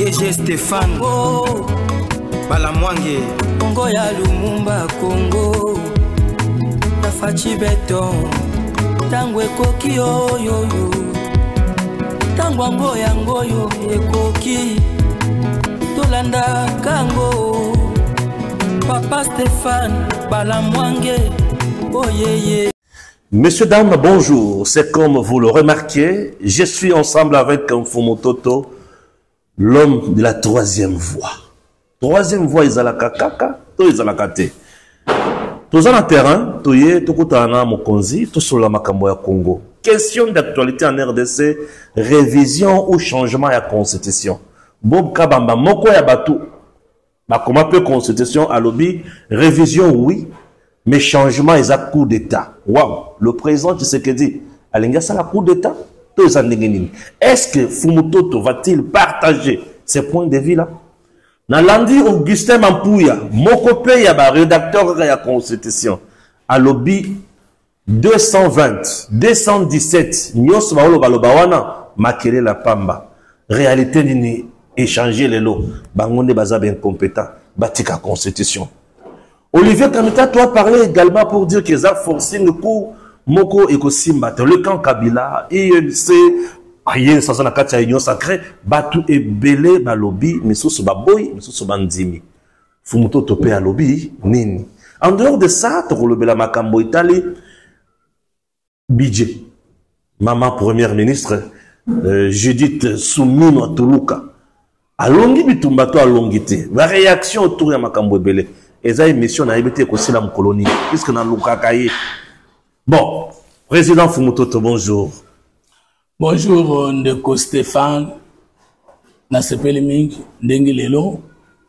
DG Stéphane Balamwange Congo ya Lumumba Congo Tafachi Beton Tangwe koki yo Tangwango yango yo ekoki Tolanda kango Papa Stéphane Balamwange oh yeah. Messieurs, dames, bonjour. C'est comme vous le remarquez, je suis ensemble avec Mfumu Toto, l'homme de la troisième voie. Troisième voie, ils ont la kaka, ils ont la kate. Tous en terrain, tous tukutana mokonzi, tous sur la makambo ya Congo. Question d'actualité en RDC, révision ou changement à la constitution. Bob Kabamba, moko ya batu. Comment peut constitution à lobby, révision oui. Mais changement, ils ont coup d'État. Waouh! Le président Tshisekedi, Alinga, ça la coup d'État. Est-ce que Fumutoto va-t-il partager ces points de vue là? Nalandi Augustin Mampouya, Mokope Yaba, rédacteur de la Constitution, à lobby 220, 217, Nyos Baolo Balobawana, Makele la Pamba. Réalité nini, échanger les lots. Bangonde Bazab incompétent, Batika Constitution. Olivier Kamita, toi, parler également pour dire qu'ils ont forcé le coup Moko et Kosimba, le camp Kabila, INC, Ayen Sassanakati à Union Sacrée, Batu et Belé, Balobi, Missou Baboy, Missou Bandimi. Fumuto topé à lobby, Nini. En dehors de ça, Tokolobe la Makambo Italie, Bidje, maman première ministre, Judith Soumino Toluka, à Longi Bitumbato à Longité, la réaction autour de Makambo Belé. Et ça, émission n'a été aussi la colonie, puisque dans le bon, président Fumutoto, bonjour. Bonjour, Ndeko Stéphane, Nasepeliming, Dengelelo,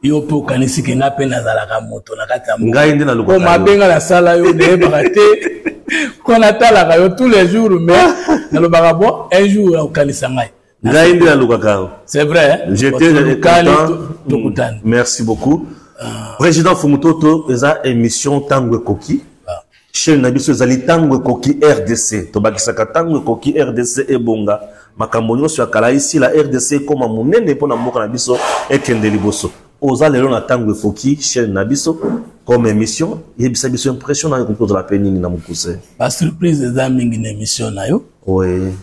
Yopo Kanisi Kengape Nazalaka Moto, Ngaïndi na Luka. Comme benga la salle, yo de barate, qu'on attend la radio tous les jours, mais dans le barabo, un jour au Kanisangai. Ngaïndi na Luka. C'est vrai. J'étais content. Merci beaucoup. Président Fumutoto, il y a une émission Tango Koki. Chez Nabiso, il y a Tango Koki RDC. Tobakisaka Tango Koki RDC et Bonga. Makambono sur Kala ici, la RDC comme un monnaie pour Namoka Nabiso et Kendeliboso. Osa le long à Tango Koki, chez Nabiso, comme émission. Il y a une impression dans le concours de la péninie Namukuse. La surprise des amis d'une émission, nayo. Oui.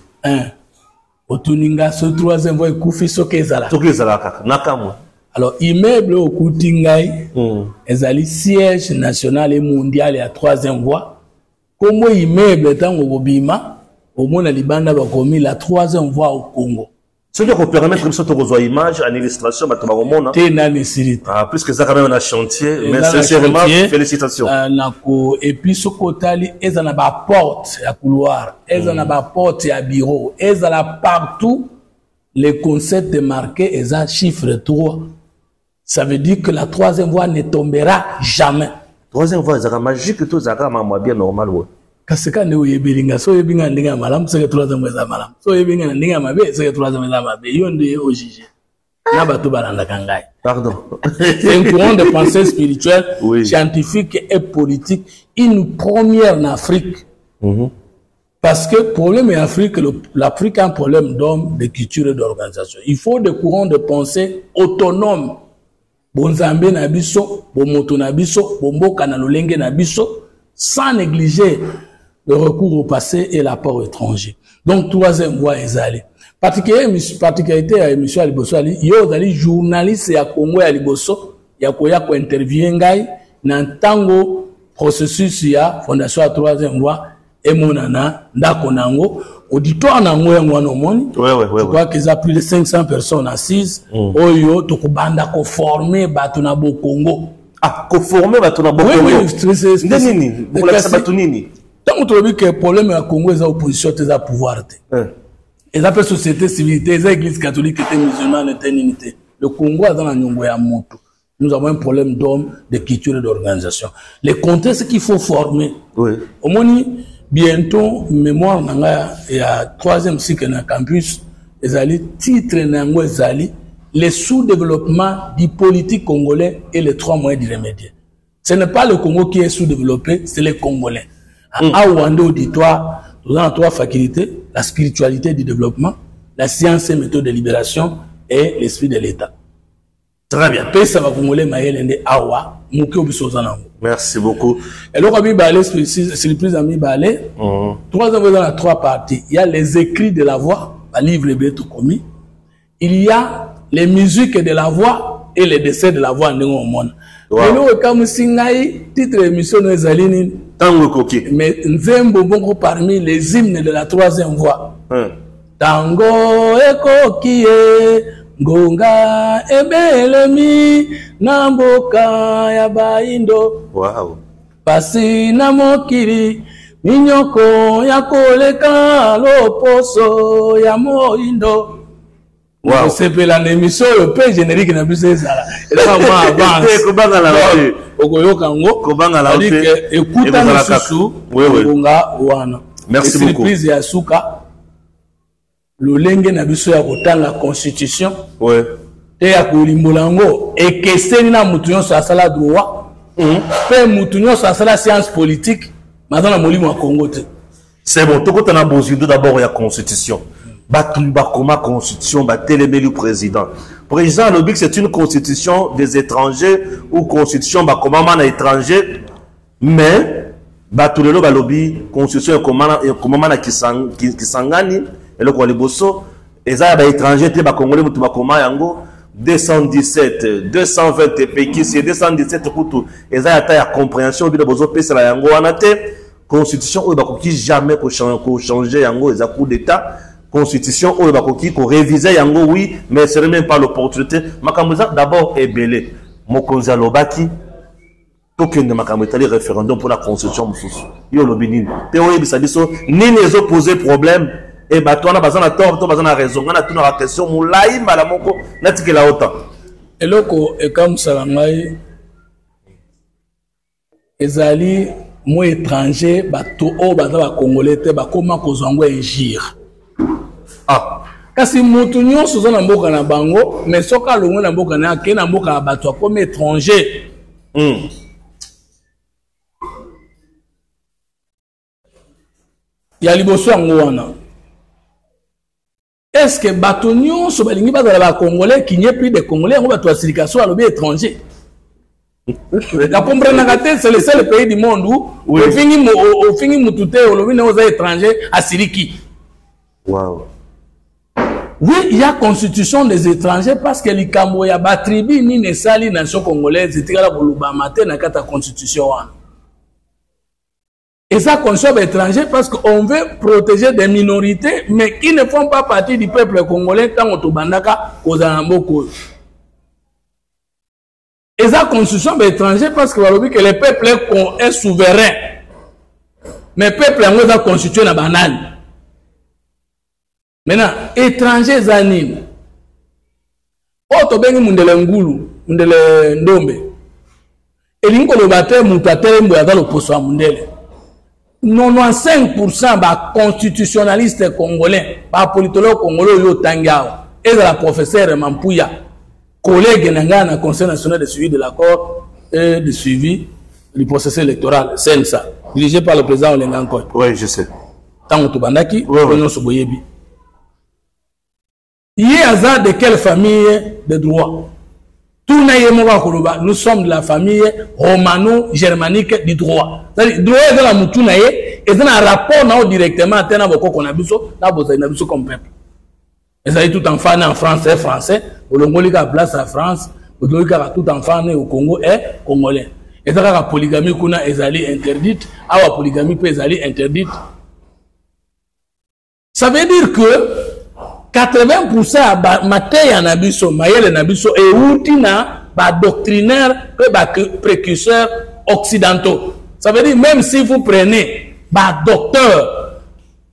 Otuninga, ce troisième voie, Koufi Sokezala. Sokezala, Nakamwa. Alors, immeuble au Koutingaï, ezali siège national et mondial et à troisième voie. Comme immeuble tant au Bobima, au monde à Libanda va commis la troisième voie au Congo. Ce qui peut permettre comme ça de revoir image, en illustration, à tout le monde. Plus que ça quand même un chantier, mais sincèrement, félicitations. Et puis ce côté, ils en ont pas porte à couloir, ils en ont pas porte à bureau, ils en ont partout. Les concepts marqués, ils ont chiffre 3. Ça veut dire que la troisième voie ne tombera jamais. Troisième voie, c'est magique, tout ça, c'est bien normal. Parce que quand nous y so y binga ndinga malam, c'est que troisième voie malam. So y binga ndinga mabe, c'est que troisième voie mabe. Yonde au jugé. Nabatu baranda kangai. Pardon. C'est un courant de pensée spirituelle, scientifique et politique, une première en Afrique. Parce que le problème en Afrique, l'Afrique a un problème d'homme, de culture et d'organisation. Il faut des courants de pensée autonomes. Bonzambe na biso, bomoto na biso, bomboka na lolenge na biso, sans négliger le recours au passé et l'apport étranger. Donc, troisième voie est allée. Particularité à l'émission à Liboso, il y a des journalistes à Congo à Liboso, il y a ko interviewer ngai, nan tango processus ya fondation à troisième voie, et monana, ndako nango, auditoire nango yango anomoni. Je crois qu'ils ont plus de 500 personnes assises. Oyo, to kubanda ko former batuna bo Congo. Ah, ko former batuna bo Congo. Oui, c'est nini. Vous la sabatu nini. Tant que tu dis que le problème à Congo est opposition, c'est à pouvoir. Et la société civile, les églises catholiques étaient musulmanes, étaient unité. Le Congo est dans la nyongo ya moto. Nous avons un problème d'hommes, de culture et d'organisation. Les contextes qu'il faut former. Oui. Au moins, bientôt, mémoire, il y a troisième cycle dans le campus, les titres nango ezali, les sous-développement du politique congolais et les trois moyens d'y remédier. Ce n'est pas le Congo qui est sous-développé, c'est les Congolais. À Ouandé auditoire, nous avons trois facultés, la spiritualité du développement, la science et méthode de libération et l'esprit de l'État. Très bien. Pesa va Congolais Mayelende Awa, Mouké Obisozana. Merci beaucoup. Et donc, Ami Balé, surprise Ami Balé, 3 ans dans 3 parties. Il y a les écrits de la voix, un livre tout commis. Il y a les musiques de la voix et les dessins de la voix en au monde. Et donc, comme Singaï, titre émission nous aline. Mais Nzembo Bongo parmi les hymnes de la 3e voix. Tango Ekokie. Ngonga ebelemi namboka ya baindo. Wow. Pasi na mokili minyoko ya koleka loposo ya moindo. Wow. C'est pour l'émission le peu générique na biso ezala. Ela moi avance. Kobanga la ote. Okoyoka ngo. Kobanga la ote. Écoute na susu. Ngonga wana. Merci beaucoup. Surprise ya suka. Le lenge na biso ya kotanga constitution te ya kolimbolango ekeseni na mutu nyonso asala droit pe mutu nyonso asala science politique mazana molimo wa Congo te. C'est bon, tout on a besoin d'abord la constitution. Batumba koma constitution ba télémélu président. Président le c'est une constitution des étrangers ou constitution ba koma man étranger mais batulelo ba lobby constitution koma man kisangani. Et le Kwaliboso, les étrangers, les Congolais, les Congolais, 217, 220 TP, c'est 217 pour tout. Les a compréhension, les Yango, constitution, qui jamais pour changer Yango, les coups d'État, constitution, qui pour réviser Yango, oui, mais ce n'est même pas l'opportunité. Makamouza, d'abord, est belé. Mokonza Lobaki, aucun de Makamouza, les référendums pour la constitution, yo lobby, théorie, bisabiso, ni les opposés problème. Et bah toi on a besoin de tort, on a besoin de raison, on a toute la question moulaï malamoko natike la autant. Et loko et comme ça ngai ezali mo étranger ba to o ba za congolais te ba koma kozango ingir. Ah kasi mutu nyonso zo na mboka na bango mais soka longo na mboka na ke na mboka ba to comme étranger. Ya liboso ngo wana. Est-ce que Batonion, ce balingi bazala Congolais qui n'est plus des Congolais, on va toi circulation à l'objet étranger. La comprendre c'est le seul pays du monde où au fini mutute au lobby aux étrangers à Siriki. Wow. Oui, il y a constitution des étrangers parce que les Kamboya batribi ni ne sali nation congolaise c'était là pour l'Obamate na kata constitution. Et ça conçoit étranger parce qu'on veut protéger des minorités, mais qui ne font pas partie du peuple congolais tant au Bandaka aux Anamboko. Et ça constitution étranger parce que le peuple est souverain. Mais le peuple est constitué dans la banane. Maintenant, étranger zanim. Oto bengi mundele ngulu, mundele ndombe. Et l'ingo le bate mutatele mboyaza le poso mundele. 95% ba constitutionnaliste congolais, ba politologue congolais yo tangao, et la professeure Mampuya, collègue na Conseil national de suivi de l'accord et de suivi du processus électoral, CNSA, dirigé par le président Olengankoy. Oui, je sais. Tango Tubandaki, Soboyebi. Yéaza de quelle famille de droit? Nous sommes de la famille romano-germanique du droit. C'est-à-dire, le droit est dans la moutunaye et dans un rapport directement à la comme peuple. Et ça dit tout enfant en français, français, au Longoli a place à France, au Longoli a tout enfant au Congo est congolais. Et ça la polygamie qu'on a interdite, la polygamie peut être interdite. Ça veut dire que 80% à Mateya Nabiso, Mayele Nabiso et Outina, doctrinaire et précurseurs occidentaux. Ça veut dire même si vous prenez docteur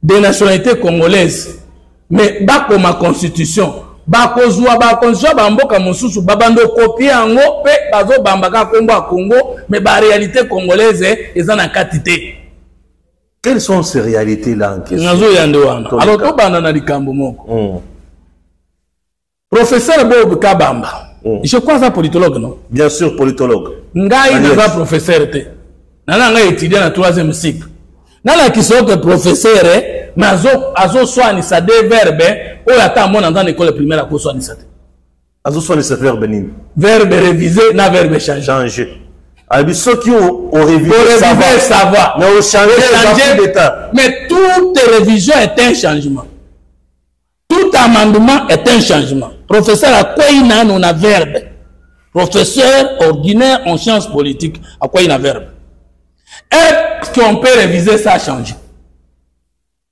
des nationalités congolaises, mais comme ma constitution, constitution bamboka mosusu babando copier ango pe bazo bambaka Congo, mais la réalité congolaise est en quantité. Quelles sont ces réalités-là en question? Alors, tout banana di Kambomoko. Professeur Bob Kabamba. Je crois que c'est politologue, non? Bien sûr, politologue. Ngai n'est pas professeur. Nana nga étudiant en 3e cycle. Nana qui sont professeur, mais azo soigne ça des verbes, ou attend mon dans l'école primaire à quoi soigne ça. Azosone c'est verbe nini. Verbe réviser, na verbe changer. Changer. Alors ceux qui ont révisé ça va. Mais au changer d'état. Mais toute révision est un changement. Tout amendement est un changement. Professeur à quoi il a un verbe. Professeur ordinaire en sciences politiques, à quoi il a un verbe. Est-ce qu'on peut réviser sans changer?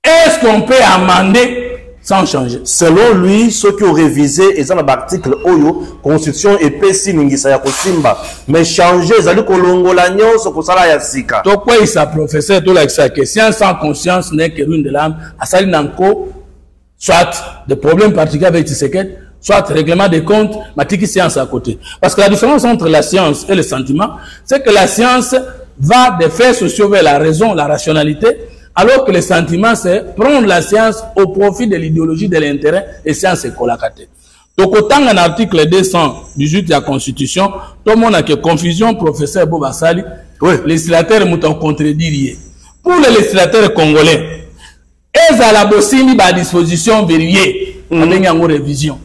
Est-ce qu'on peut amender sans changer? Selon lui, ceux qui ont révisé, ils ont l'article Oyo, Constitution et PC Ningisa ya Kosimba. Mais changer, ils ont kolongola nyonso kosala ya sika. Donc, quoi, il s'est professeur, tout là, que science sans conscience n'est que ruine de l'âme. À Sali Nanko, soit des problèmes particuliers avec Tshisekedi, soit règlement des comptes, matiki science à côté. Parce que la différence entre la science et le sentiment, c'est que la science va des faits sociaux vers la raison, la rationalité, alors que le sentiment, c'est prendre la science au profit de l'idéologie de l'intérêt et science et colacate. Donc, autant en article 218 de la Constitution, tout le monde a que confusion, professeur Bobassali, oui. Législateur mouton contredire. Pour les législateurs congolais, ils ont la bossini à disposition verrouillée, avec une révision.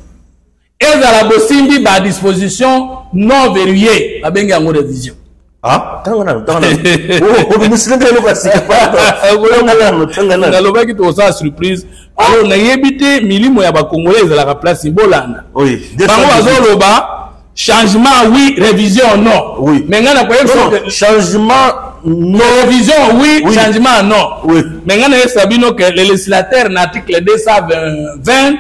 Ils ont la bossini à disposition non verrouillée, avec une révision. Ah, alors, surprise. Alors, on a évité milimo ya ba Congolais de la place Bolanda. Oui. Changement, oui. Révision, non. Oui. Mais changement, non. Révision, oui. Changement, non. Oui. Mais on que le législateur, l'article 220,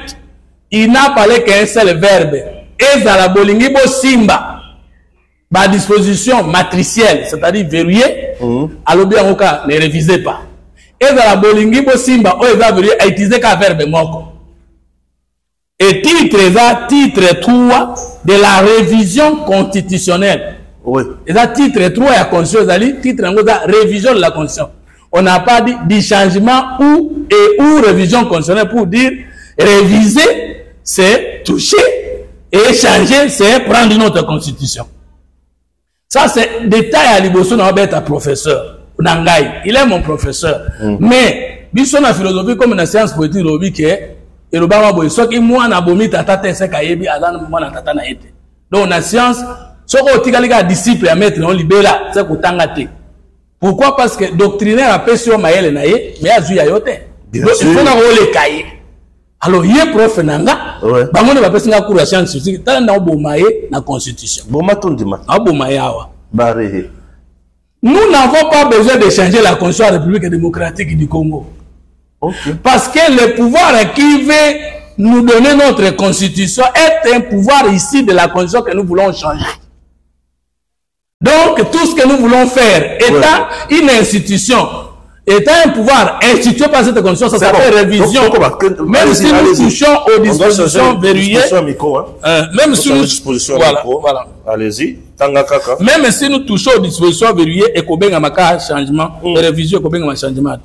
il n'a parlé qu'un seul verbe. Et à la bolingi bo simba. Ba disposition matricielle, c'est-à-dire verrouillée, alors bien au cas, ne révisez pas. Et dans la bolingi bo simba, on va verrouiller, utiliser qu'un verbe moko. Et titre 3 de la révision constitutionnelle. Oui. Et ça, titre 3 à constitution, titre 1 de la révision de la constitution. On n'a pas dit du changement ou révision constitutionnelle pour dire réviser, c'est toucher, et changer, c'est prendre une autre constitution. Ça, c'est détail à l'Ibosso, on va être professeur. Nangai, il est mon professeur. Mais, biso na philosophie comme na science politique, il y a et le bama boy, soit qu'il moi na bomi tata c'est kayebi azan moi na tata na été. Donc na science, soit qu'on tika disciple à mettre on libéra, c'est qu'on tangate. Pourquoi? Parce que doctrinaire a pesio maël naye, mais azu ya yote. Il faut na rôle kaye. Alors il est prof nanga, bango ne va pas singa cours à science politique, tant na bomaye na constitution. Boma tondima. Abomaye awa. Baré. Nous n'avons pas besoin de changer la constitution de la République démocratique du Congo. Okay. Parce que le pouvoir qui veut nous donner notre constitution est un pouvoir ici de la constitution que nous voulons changer. Donc, tout ce que nous voulons faire, étant une institution, étant un pouvoir institué par cette constitution, ça s'appelle révision. Même si nous touchons aux dispositions verrouillées, même si nous allez-y. Même si nous touchons aux dispositions verrouillées et qu'on a un changement, révision, qu'on a un changement.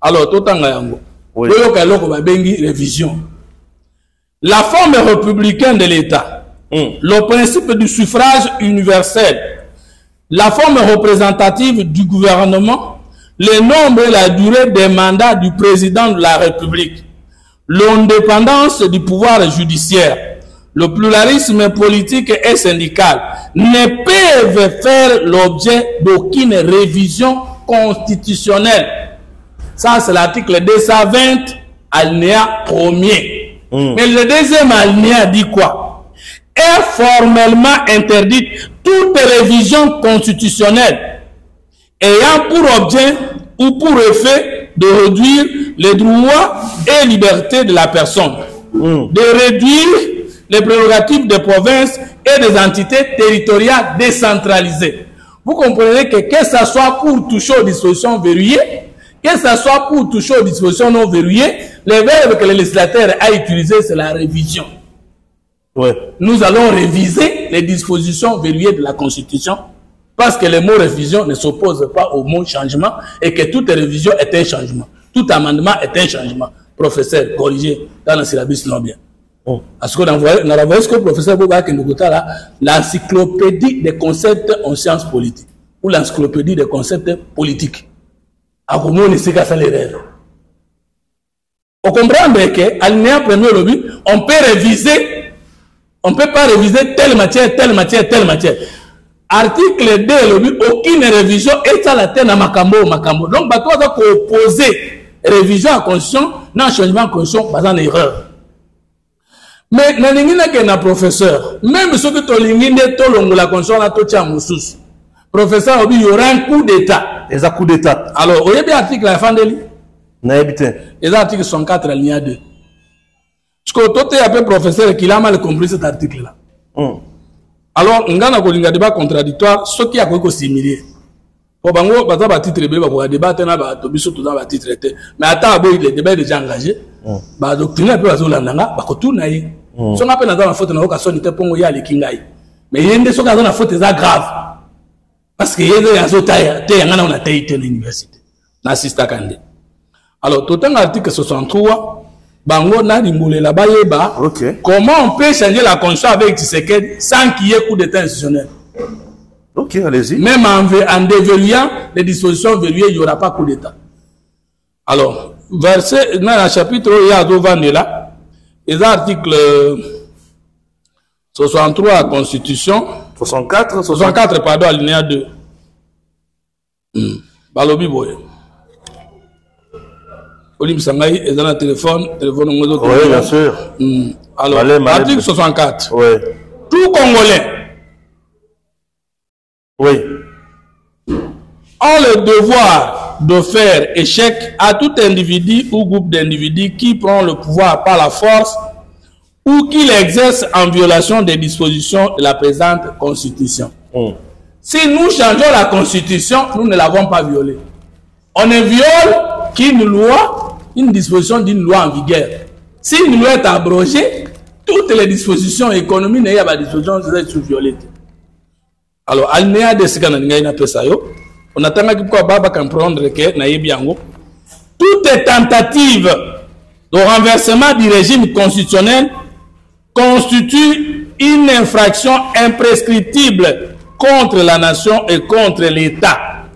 Alors, tout en gagnant, révision. La forme républicaine de l'État, le principe du suffrage universel, la forme représentative du gouvernement, le nombre et la durée des mandats du président de la République, l'indépendance du pouvoir judiciaire, le pluralisme politique et syndical ne peuvent faire l'objet d'aucune révision constitutionnelle. Ça, c'est l'article 220, alinéa 1er. Mais le deuxième alinéa dit quoi? Est formellement interdite toute révision constitutionnelle ayant pour objet ou pour effet de réduire les droits et libertés de la personne, de réduire les prérogatives des provinces et des entités territoriales décentralisées. Vous comprenez que ce soit pour toucher aux dispositions verrouillées, que ce soit pour toucher aux dispositions non verrouillées, le verbe que le législateur a utilisé, c'est la révision. Nous allons réviser les dispositions verrouillées de la Constitution parce que le mot révision ne s'oppose pas au mot changement et que toute révision est un changement. Tout amendement est un changement. Professeur, corrigez dans la syllabus non bien. Parce que dans le professeur Boba Kendokota, l'encyclopédie des concepts en sciences politiques ou l'encyclopédie des concepts politiques. On comprend que, alinéa premier lobby, on peut réviser On ne peut pas réviser telle matière, telle matière, telle matière. Article 2, aucune révision est à la tête à Makambo. Donc, bah, toi, tu as opposer révision à constitution, non changement de constitution, pas en erreur. Mais, na professeur, même ceux qui ont la constitution, professeur, il y aura un coup d'état. Et un coup d'état. Alors, vous avez l'article à la fin de l'île? Et l'article 104, alinéa 2. Parce que tout est appelé professeur qui a mal compris cet article-là. Alors, on a un débat contradictoire, ce qui a quoi similaire. Pour Bango, par exemple, à titre B, pour débattre, tout dans titre. Mais attends, le débat est déjà engagé. La doctrine est un peu à Zolandanga, bah, tout n'a eu. Si on appelle dans la faute, on a occasion de pour y aller Kingai. Mais il y a des choses dans la faute, c'est grave. Parce qu'il y a des autres tailles, on a taillé à l'université. N'assiste Kandé. Alors, tout un article 63, Bango n'a dimboulé la baïeba. Comment on peut changer la conscience avec Tshisekedi sans qu'il y ait coup d'état institutionnel? Ok, allez-y. Même en déverrouillant les dispositions verrouillées, il n'y aura pas coup d'état. Alors, verset, dans le chapitre, il y a deux là, les articles 63 à la Constitution. 64, pardon, alinéa 2. Balobi Boye. Olim Sangaï est dans le téléphone. Oui, bien sûr. Alors, article 64. Oui. Tout Congolais. Oui. Ont le devoir de faire échec à tout individu ou groupe d'individus qui prend le pouvoir par la force ou qui l'exerce en violation des dispositions de la présente Constitution. Si nous changeons la Constitution, nous ne l'avons pas violée. On ne viole qu'une loi, une disposition d'une loi en vigueur. Si une loi est abrogée, toutes les dispositions économiques n'ayant pas de disposition sont violées. Alors, alinéa de ce qu'on a on attend que Baba comprendre que Naïbiango, toute tentative de renversement du régime constitutionnel constitue une infraction imprescriptible contre la nation et contre l'État.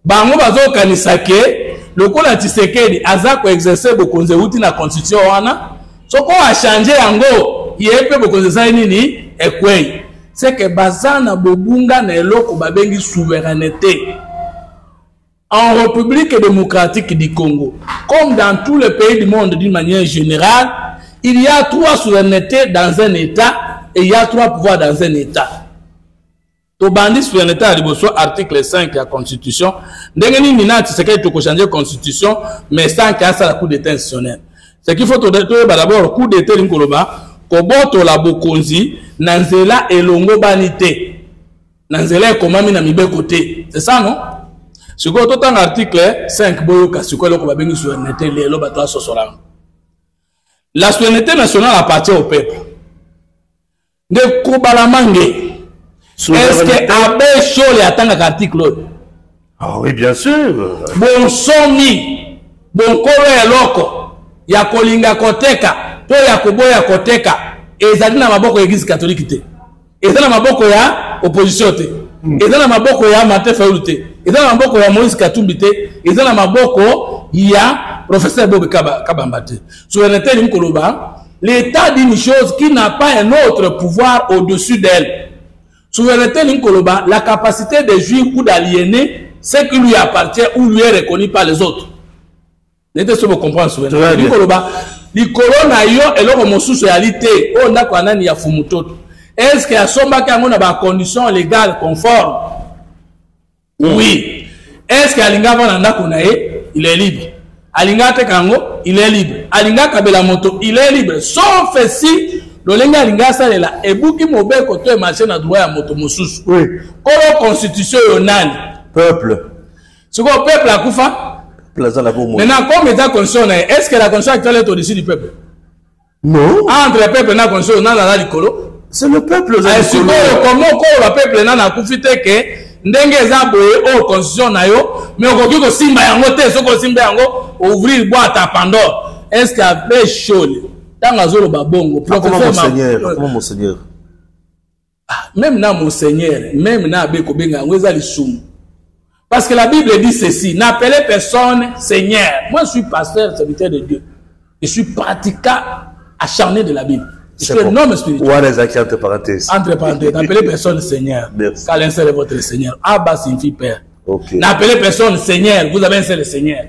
Bango bazo kanisake, le kola Tshisekedi azako exercer bokonze uti na constitution wana, soko a changer yango, yepe bokonze sa nini ekwei. C'est que bazana bobunga na eloko babengi souveraineté. En République démocratique du Congo, comme dans tous les pays du monde d'une manière générale, il y a 3 souverainetés dans un État et il y a 3 pouvoirs dans un État. To bandi souveraineté à l'Iboso, article 5 de la Constitution, n'engeni minati c'est qu'il faut changer la Constitution, mais sans qu'il y ait la coup d'état institutionnel. Ce qu'il faut d'abord le coup d'état l'Inkoloba, koboto la bokonzi, nanzela elongo banité, nanzela komami na mibe côté. C'est ça, non? Ce que tout en article 5, la souveraineté nationale appartient au peuple. De Koubalamangue, est-ce que Abbé Chole attend l'article? Ah oui, bien sûr. Bon somi, bon kore loko, ya kolinga koteka, to ya koboya koteka, ezali na maboko ya Église catholique te. Ezali na maboko ya opposition te. Ezali na maboko ya Martin Fayulu te. Ezali na maboko ya Moïse Katumbi te. Ezali na maboko ya professeur Bob Kabamba te. Souveraineté l'Inkoloba, l'État dit une chose qui n'a pas un autre pouvoir au-dessus d'elle. Souveraineté l'Inkoloba, la capacité de jouir ou d'aliéner ce qui lui appartient ou lui est reconnu par les autres. N'était-ce que vous comprenez souveraineté l'Inkoloba, l'Ikolo na yo eloko mosusu yalité o ndako anani ya fumutoto. Est-ce qu'il y a des conditions légales conformes? Oui. Est-ce qu'il y a des conditions il est libre. Alinga Tekango, il est libre. Alinga Kabela Moto, il est libre. Sauf si le lenga alinga salela et bouki mobe koto e marché na droit à moto mosusu. Oui. Kolo constitution yonani. Peuple. C'est quoi peuple à Koufa? Maintenant, comme état constitution, est-ce que la constitution actuelle est au-dessus du peuple? Non. Entre le peuple et la constitution, on a la licolo. C'est le peuple. Comment le peuple n'a profité que ndenge zaboye au constitution na yo mais okoki ko simba yango te soko simba yango ouvrir boîte à Pandore. Est-ce qu'il y a des choses dans la zone babongo comment monseigneur même na monseigneur même na beko benga ngweza lisumu parce que la Bible dit ceci, n'appelez personne seigneur. Moi je suis pasteur serviteur de Dieu, je suis pratiquant acharné de la Bible. C'est un homme spirituel. Entre parenthèses. Entre parenthèses. N'appelez personne Seigneur. Car un seul est votre Seigneur. Abba signifie Père. N'appelez personne Seigneur. Vous avez un seul Seigneur.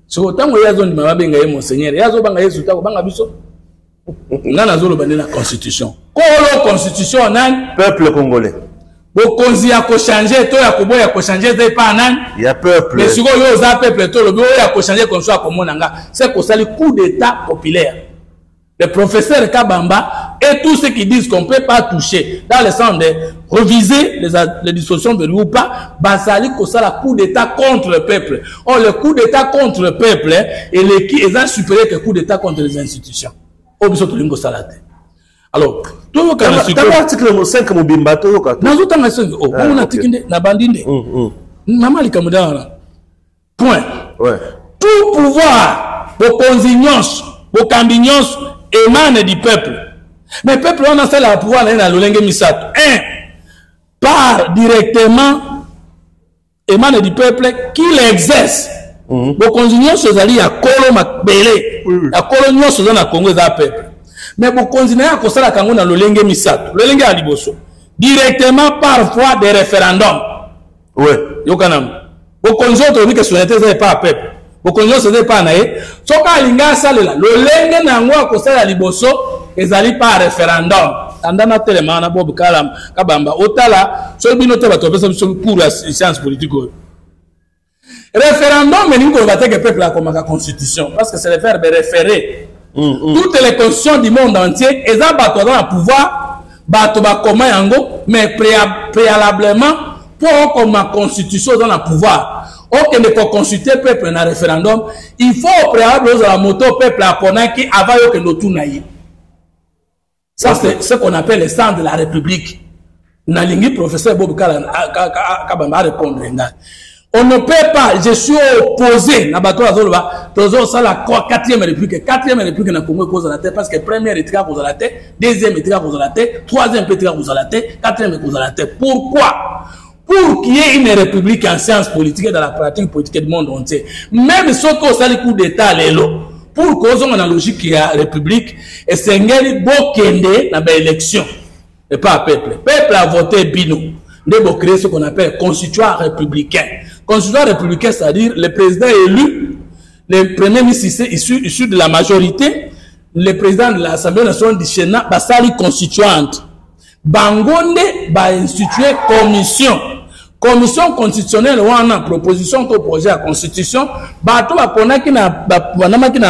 C'est autant que vous avez mon Seigneur. Vous avez un Seigneur. Vous avez une constitution. Quelle constitution? Peuple congolais. Bokonzi ya ko changer to ya koboya ko changer c'est pas nan ya peuple mais si yo za peuple to lo ya ko changer comme ça comme monanga c'est ko sali coup d'état populaire. Le professeur Kabamba et tous ceux qui disent qu'on peut pas toucher dans le sens de reviser les dispositions de l'UPA basali ko sala coup d'état contre le peuple. Or le coup d'état contre le peuple et les qui est supérieur que coup d'état contre les institutions. Obiso to lingo salate. Alors, tout le cas, l'article 5 Mobimba, tout le cas. On a tikinde na bandinde. Namali kamudana. Point. Tout pouvoir, vos consignos, vos cambignos émanent du peuple. Mais le peuple, on a fait le pouvoir dans l'olenge misato. Par directement émanent du peuple qui l'exerce. Vos consignos, c'est à Kolo Makbele. À Kolo Nyon, c'est à Congo, c'est peuple. Mais vous continuez à causer la Congo dans le Lenge Misato, le Lenge Aliboso, directement parfois des référendums. Oui. Yokanam. Vous continuez à dire que ce n'était pas peuple. Vous continuez à dire pas naïe. Soka Linga Salela, le Lenge Nango à causer la Liboso, ils allaient pas référendum. Andana tellement na Bob Kalam, Kabamba, Otala, sur le binote va tomber sur pour la science politique. Référendum, mais nous va que le peuple a comme la constitution, parce que c'est le verbe référer. Toutes les constitutions du monde entier, elles ont battu dans le pouvoir, battu comment mais préalablement, pour comme la constitution dans le pouvoir, on ne peut consulter le peuple dans le référendum, il faut préalablement la moto peuple à Ponaki avant que nous tout naïe. Ça, c'est ce qu'on appelle le sang de la République. Nalingi, professeur Bob Kabamba répondre. On ne peut pas, je suis opposé, la 4e République. 4e République n'a pas cause à la tête parce que première est cause à la tête, deuxième est cause à la tête, troisième est cause à la tête, quatrième est cause à la tête. Pourquoi? Pour qu'il y ait une république en sciences politiques et dans la pratique politique du monde entier. Même ceux qui ont le coup d'État, pour cause on a la logique qu'il y a république, et c'est un bokende dans l'élection. Et pas peuple. Peuple a voté Bino. Nous avons créé ce qu'on appelle constituant républicain. Constituant républicain, c'est-à-dire le président élu, le premier ministre issu de la majorité, le président de l'Assemblée nationale du Sénat, basali constituante. Bangonde va instituer commission. Commission constitutionnelle, ou en proposition de projet à constitution, bateau va ponaki na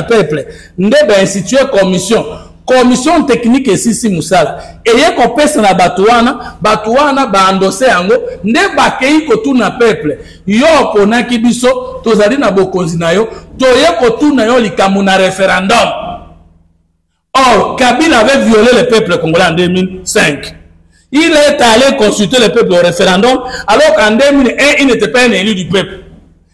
peuple. Nde va instituer commission. Commission technique et sisi musala. Et yé ko pesa na batuana ba endosser yango, nde ba kei ko tuna peuple. Yo ponaki biso, tozali na bokonzi na yo, toye ko tuna yo likamu na référendum. Or, Kabila avait violé le peuple congolais en 2005. Il est allé consulter le peuple au référendum, alors qu'en 2001, il n'était pas un élu du peuple.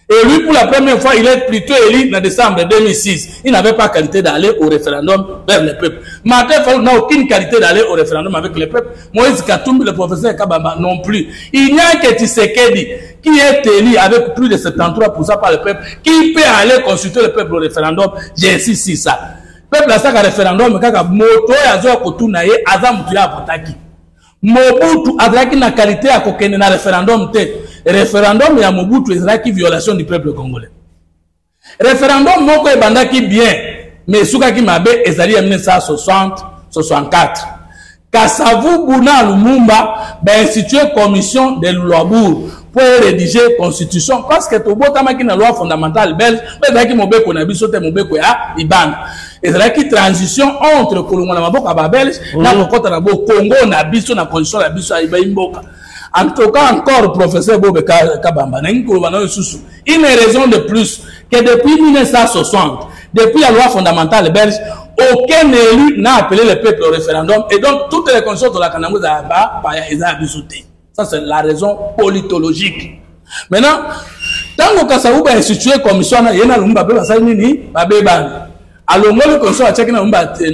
Et lui, pour la première fois, il est plutôt élu en décembre 2006. Il n'avait pas qualité d'aller au référendum vers le peuple. Martin Fayulu n'a aucune qualité d'aller au référendum avec le peuple. Moïse Katumbi, le professeur Kabamba, non plus. Il n'y a que Tshisekedi qui est élu avec plus de 73% par le peuple, qui peut aller consulter le peuple au référendum. J'insiste sur ça. Le peuple a ça qu'un référendum, mais quand moto et azo kotunaye, azamutu ya potaki. Mobutu azaki na qualité à kokene na référendum te. Référendum ya Mobutu ezaki violation du peuple congolais. Référendum moko ebandaki bien, mais soukaki mabe ezali en 1960-64. Kasavu Bouna Lumumba ba institué commission de Luabour pour rédiger constitution parce que tobotamaki na loi fondamentale belge, ezaki mobeko na biso te mobeko ya Ibanda. Ezalaki transition entre Kolongo na maboko ba belge na kokota na bo Congo na biso na constitution na biso ya Imboka. En tout cas, encore, professeur Bob Kabamba, une raison de plus que depuis 1960, depuis la loi fondamentale belge, aucun élu n'a appelé le peuple au référendum et donc toutes les conditions de la Kanamou Zahaba, ça c'est la raison politologique. Maintenant, tant que Kassabou a institué commission, il y a une alors moi le commission a checké na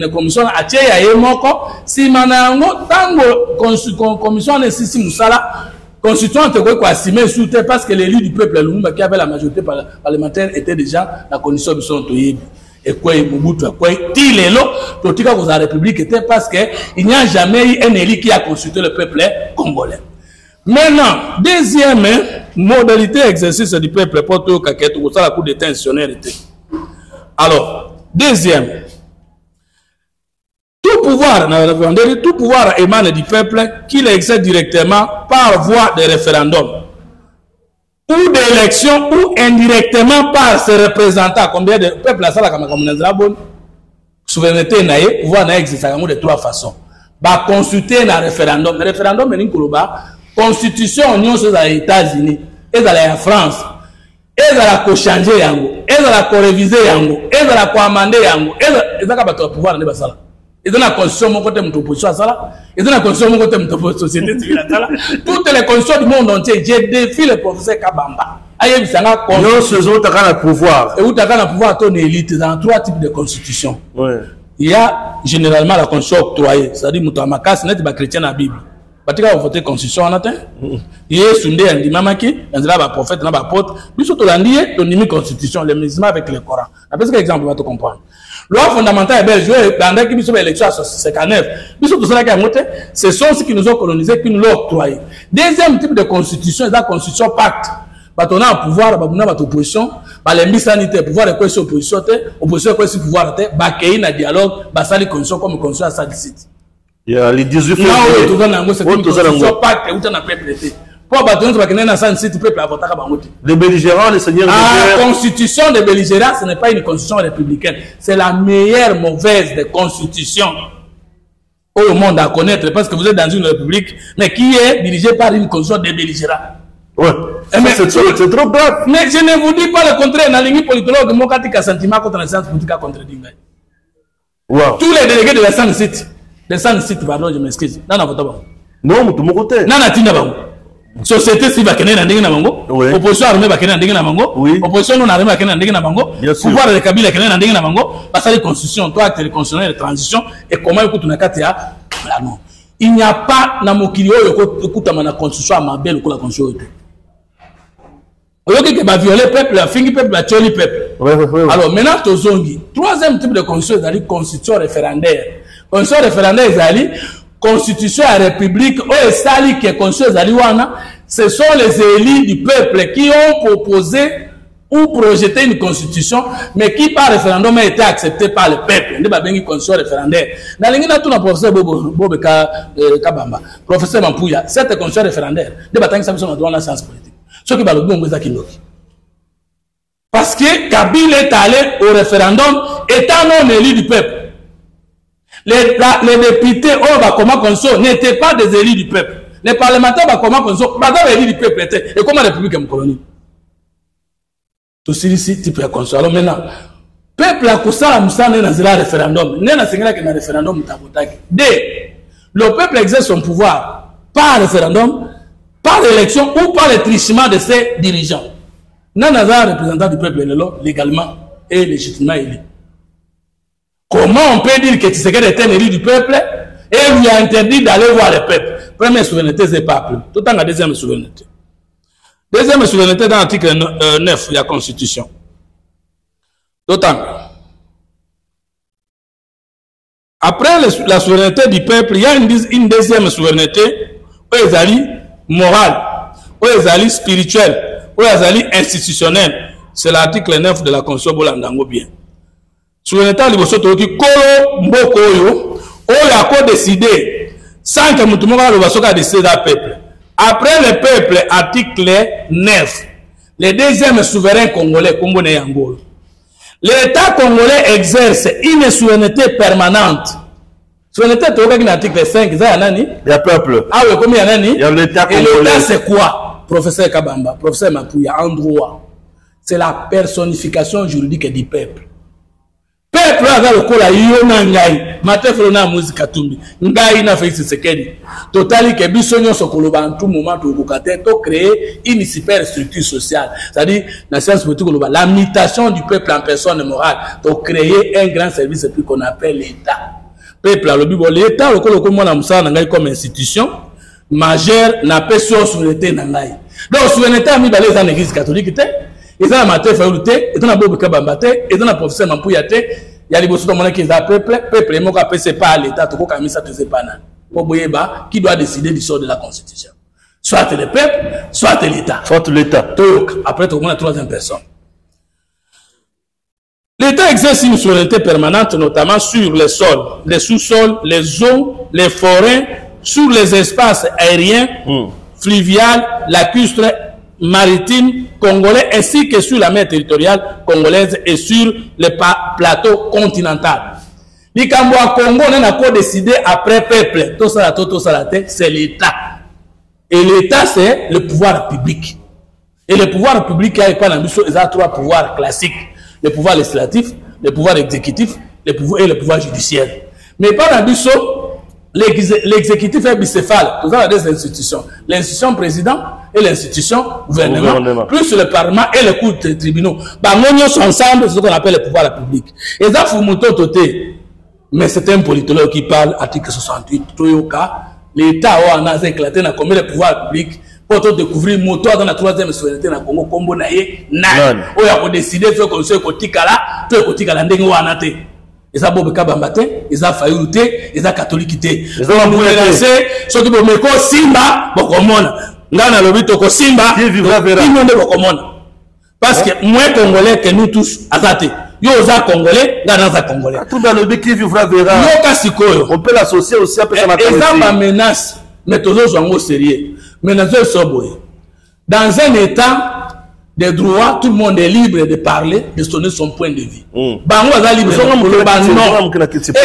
commission a checké ya yemoko si manango tango commission ne sisi musala constituante quoi assumer sous parce que l'élu du peuple Lumumba qui avait la majorité parlementaire était déjà la condition de son toyib et quoi Mobutu et quoi Tilelo, totika pour la République était parce que il n'y a jamais eu un élu qui a consulté le peuple congolais. Maintenant, deuxième modalité d'exercice du peuple pour tout caquette ou ça la coup d'état institutionnel. Alors, deuxième, tout pouvoir émane du peuple qui l'exerce directement par voie de référendum ou d'élection ou indirectement par ses représentants. Combien de peuples à ça la bonne souveraineté naïe, pouvoir naïe existe de trois façons. Bah consulter un référendum. Le référendum est une constitution union sur les États-Unis et dans la France. Et dans la changer yango, et dans la réviser yango, et dans la amender yango, et dans la pouvoir de basala. Et dans la constitution mon côté mon opposition à ça, et dans la constitution mon côté mon société civile à ça. Toutes les constitutions du monde entier, j'ai défié le professeur Kabamba. Aïe bisanga non ce sont le pouvoir. Et où t'as le pouvoir ton élite dans trois types de constitutions. Ouais. Il y a généralement la constitution octroyée, c'est-à-dire mutamaka n'est pas chrétien la Bible. Batika voter constitution en atteint. Il est sondé en dimamaki, on dira ba prophète na ba apôtre, biso to landié to nimi constitution les musulmans avec le Coran. Après ce exemple va te comprendre. Loi fondamentale est belge dans qui biso élection à 59. Biso to cela qui a monté, ce sont ceux qui nous ont colonisés qui nous l'ont octroyé. Deuxième type de constitution, c'est la constitution pacte. On a un pouvoir, on a une opposition, les sanitaires, pouvoir de quoi c'est opposition, opposition quoi c'est pouvoir, bah qu'il y a un dialogue, bah ça les conditions comme condition à ça d'ici. Il y a les 18 février. Là où tu vas c'est une constitution pacte où tu as peuple été. Pour battre parce que dans ça site peuple à voter à Bangote. Les belligérants, les seigneurs de guerre. La constitution des belligérants, ce n'est pas une constitution républicaine, c'est la meilleure mauvaise des constitutions au monde à connaître parce que vous êtes dans une république mais qui est dirigée par une constitution des belligérants. Ouais. C'est trop grave. Mais je ne vous dis pas le contraire. Dans les politologues, mon cas, sentiment contre la science politique contre Dingay. Wow. Tous les délégués de la San-Site, pardon, je m'excuse. Non, non, tout mon côté. Non, société civile va kenner ndenge na bango, opposition armée va kenner ndenge na bango, opposition non armée va kenner ndenge na bango, pouvoir de Kabila kenner ndenge na bango, parce que les constitutions, toi acte constitutionnel de transition et comment écoute na kati ya là non. Il n'y a pas na mokili oyo écoute na constitution à mabel ou la constitution. Oyoki ke ba violer peuple, la fingi peuple, la tioli peuple. Alors maintenant tozongi, troisième type de constitution c'est la constitution référendaire. Constitution référendaire c'est constitution à république ou sali que constitution zaliwana, ce sont les élus du peuple qui ont proposé ou projeté une constitution mais qui par référendum a été acceptée par le peuple. Ne ba bengi constitution référendaire. Na lingi na tuna professeur Bobo Kabamba, professeur Mampuya, cette constitution référendaire, de batangi sa mission dans la science politique. Ce qui va le bon parce que Kabila est allé au référendum étant non élu du peuple. Les députés n'étaient pas des élus du peuple. Les parlementaires des élus du peuple étaient. Et comment la République est une colonie? Tout ceci, type de constitution. Alors maintenant, peuple a couché à Moussa dans un référendum. N'est pas un référendum. Le peuple exerce son pouvoir par référendum, par élection ou par le trichement de ses dirigeants. Nan a représentant du peuple légalement et légitimement élu. Comment on peut dire que Tshisekedi est un élu du peuple et lui a interdit d'aller voir le peuple? Première souveraineté, c'est pas plus. Tout en la deuxième souveraineté. Deuxième souveraineté dans l'article 9 de la Constitution. D'autant. Après la souveraineté du peuple, il y a une deuxième souveraineté où ils allaient morale, où ils allaient spirituelle, où ils allaient institutionnelle. C'est l'article 9 de la Constitution Bolandango bien. Souveraineté liboso qui kolo mboko oyo a décidé sans que mutumoka le basoka décider d'un peuple. Après le peuple, article 9, le deuxième souverain congolais, Kombo Nyangolo. L'État congolais exerce une souveraineté permanente. Souveraineté, tu vois l'article 5, il y a peuple. Ah oui, combien il y a Il y a l'État congolais. Et l'État, c'est quoi? Professeur Kabamba, professeur Mapouya, en droit. C'est la personnification juridique du peuple. Peuple a le kola yona ngai matefro na musique tumbi ngai na Félix Tshisekedi totali ke biso nyonso koloba en tout moment to kokate to créer une super structure sociale, c'est-à-dire la science politique koloba la mutation du peuple en personne morale, to créer un grand service puis qu'on appelle l'État. Peuple a le bibo l'État le kolo ko mona musala ngai comme institution majeure na personne souveraineté na ngai. Donc souveraineté ami ba les églises catholiques té ils ont la matière faculté, ils ont la bobe kabambate, ils ont la professeur Mampouyaté, il y a des bosses de qui est peuple, peuple, et mon capé, c'est pas l'État, tout comme ça, tu sais pas, qui doit décider du sort de la Constitution. Soit le peuple, soit l'État. Soit l'État. Après, tout le monde la troisième personne. L'État exerce une souveraineté permanente, notamment sur les sols, les sous-sols, les eaux, les forêts, sur les espaces aériens, fluviales, lacustres, maritimes, congolais, ainsi que sur la mer territoriale congolaise et sur les plateaux continentaux. Les Cambois Congo n'a pas décidé après peuple, tout ça, c'est l'État. Et l'État, c'est le pouvoir public. Et le pouvoir public, il y a trois pouvoirs classiques. Le pouvoir législatif, le pouvoir exécutif, et le pouvoir judiciaire. Mais par la l'exécutif est bicéphale. Nous avons des institutions. L'institution président et l'institution gouvernement, plus le parlement et les cours de tribunaux. Nous sommes ensemble, c'est ce qu'on appelle le pouvoir public. Et ça, mais c'est un politologue qui parle, article 68, l'État a éclaté dans combien de pouvoir public pour découvrir le moteur dans la troisième souveraineté dans le Congo, Combo Naye, Nan. On a décidé de faire comme ça, Kotikala, tout Kotikala, Ndengoanate. Ils ont Bobe Kabambate, ils ont Fayoute, ils ont Catholicité. Ils ont menacé, ceux qui vont me Simba, Bokomona. Ngana Lobito Simba, qui monde Bokomona. Parce que moins Congolais que nous tous, Azate. Yo za Congolais, Ngana za Congolais. Tout dans le but qui vivra verra. On peut l'associer aussi à personne. Et ça ma menace, mais toujours sont au sérieux. Dans un état de droit, tout le monde est libre de parler, de donner son point de vue. Et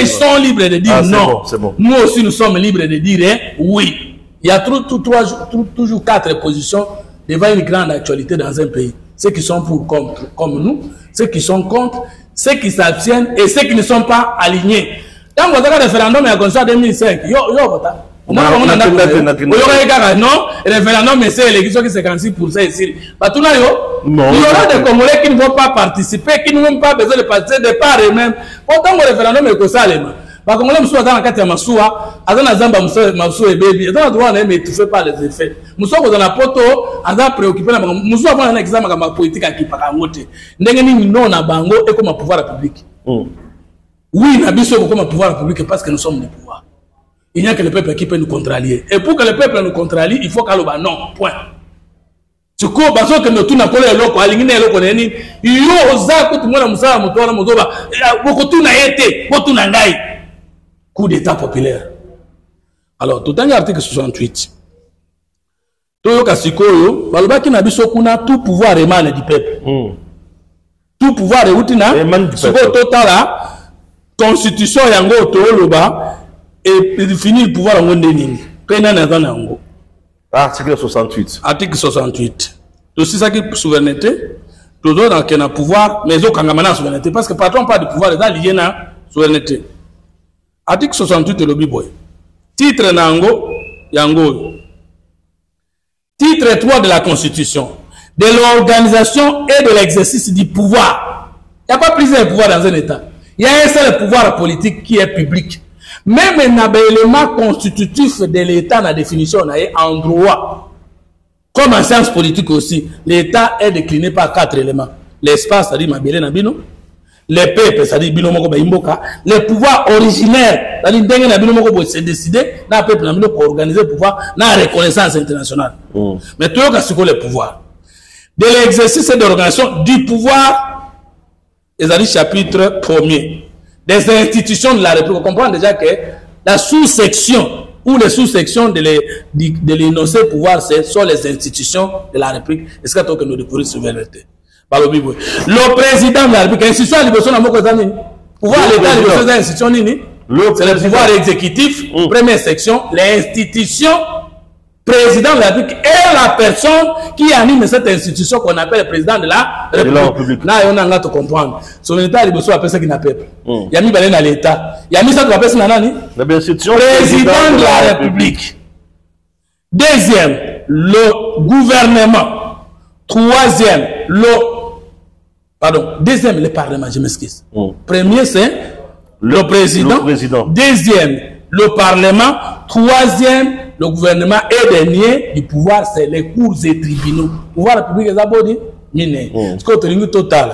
ils sont libres de dire non. Bon. Nous aussi, nous sommes libres de dire oui. Il y a toujours quatre positions devant une grande actualité dans un pays. Ceux qui sont pour comme nous, ceux qui sont contre, ceux qui s'abstiennent et ceux qui ne sont pas alignés. Quand vous avez un référendum en 2005, non, référendum, mais c'est l'élection qui est 56% ici. Il y aura des Congolais qui ne vont pas participer, qui n'ont pas besoin de participer de part eux-mêmes. Pourtant, le référendum est que ça, les Congolais sont dans la carte de Massoua, dans la Zamba, Massoua et Baby, dans le droit, mais étouffé par les effets. Nous sommes dans la poto, nous sommes préoccupés, nous sommes un exemple de politique qui n'est pas montée. Nous sommes dans Bango et comme un pouvoir public. Oui, nous sommes comme un pouvoir public parce que nous sommes le pouvoir. Il n'y a que le peuple qui peut nous contrarier. Et pour que le peuple nous contrarie, il faut qu'il y ait non. Point. Tu coup, parce que nous tous n'avons pas le loco, aligné le loco, il y a osa que tout le monde a moussa, moutoura, moutoura, beaucoup tout n'a été, beaucoup tout n'a gaï. Coup d'état populaire. Alors, tout un article 68. Tout kasikoyo, baloba ki na biso kuna tout pouvoir émane du peuple. Tout pouvoir émane du peuple. Total constitution yango toloba. Et définir le pouvoir en Gondénini. Article 68. Article 68. C'est ça qui est souveraineté. Tout le monde a pouvoir, mais il y a souveraineté. Parce que patron pas de pouvoir, il y a la souveraineté. Article 68 de l'Obiboy. Titre Nango, Yango. Titre 3 de la Constitution. De l'organisation et de l'exercice du pouvoir. Il n'y a pas plusieurs pouvoirs dans un État. Il y a un seul pouvoir politique qui est public. Même un élément constitutif de l'État, la définition en droit, comme en sciences politiques aussi, l'État est décliné par 4 éléments. L'espace, c'est-à-dire Mabélé Nabino, les peuples, c'est-à-dire Bino Moko Baimboka, les pouvoirs originaires, c'est-à-dire Dengue Nabino Moko, c'est décidé, dans le peuple Nabino pour organiser le pouvoir, dans la reconnaissance internationale. Mais tout le monde, c'est quoi le pouvoir? De l'exercice et de l'organisation du pouvoir, c'est-à-dire chapitre 1er. Des institutions de la République. On comprend déjà que la sous-section ou les sous-sections de l'énoncé pouvoir, ce sont les institutions de la République. Est-ce que nous découvrons souveraineté? Le président de la République, l'institution de l'État, pouvoir l'État, l'institution, c'est le pouvoir exécutif, première section, l'institution, président de la République est la personne qui anime cette institution qu'on appelle le président de la République. Là, on a tout comprendre. Son État, il faut appeler ça qui n'a pas. Il y a mis dans l'État. Il y a mis ça qui appelle ça président de la République. Deuxième, le gouvernement. Troisième, deuxième, le Parlement, je m'excuse. Premier, c'est le président. Deuxième, le Parlement. Troisième, le gouvernement. Et dernier, du pouvoir, c'est les cours et tribunaux. Le pouvoir public est abordé. mine ce que tu total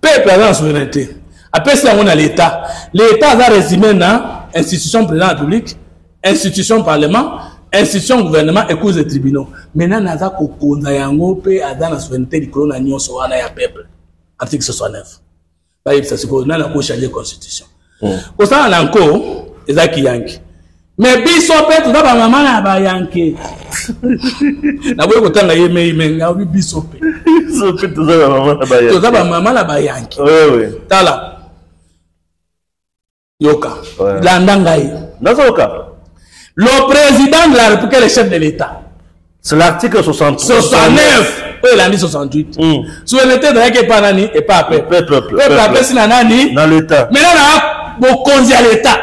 peuple a la souveraineté après ça on a l'état a résumé dans institution président de la République institution parlement institution gouvernement et cause de tribunaux maintenant naza ko konza yango pe ada na souveraineté likolo na nyonso wana ya peuple article 69 ba yebisa siko na ko changer constitution ko ça na encore ezaki yanki mais biso pe to ba mama na ba yanki na boye ko tanga yeme nga biso pe to za ba mama na ba yanki to za ba mama na ba yanki oui tala yoka landa ngai nazoka le président de la République est le chef de l'État. C'est l'article 69. Oui, il a dit 68. Souveraineté de l'État pas nani et pas peuple. Peuple après c'est nani dans l'État. Mais là beaucoup à l'État.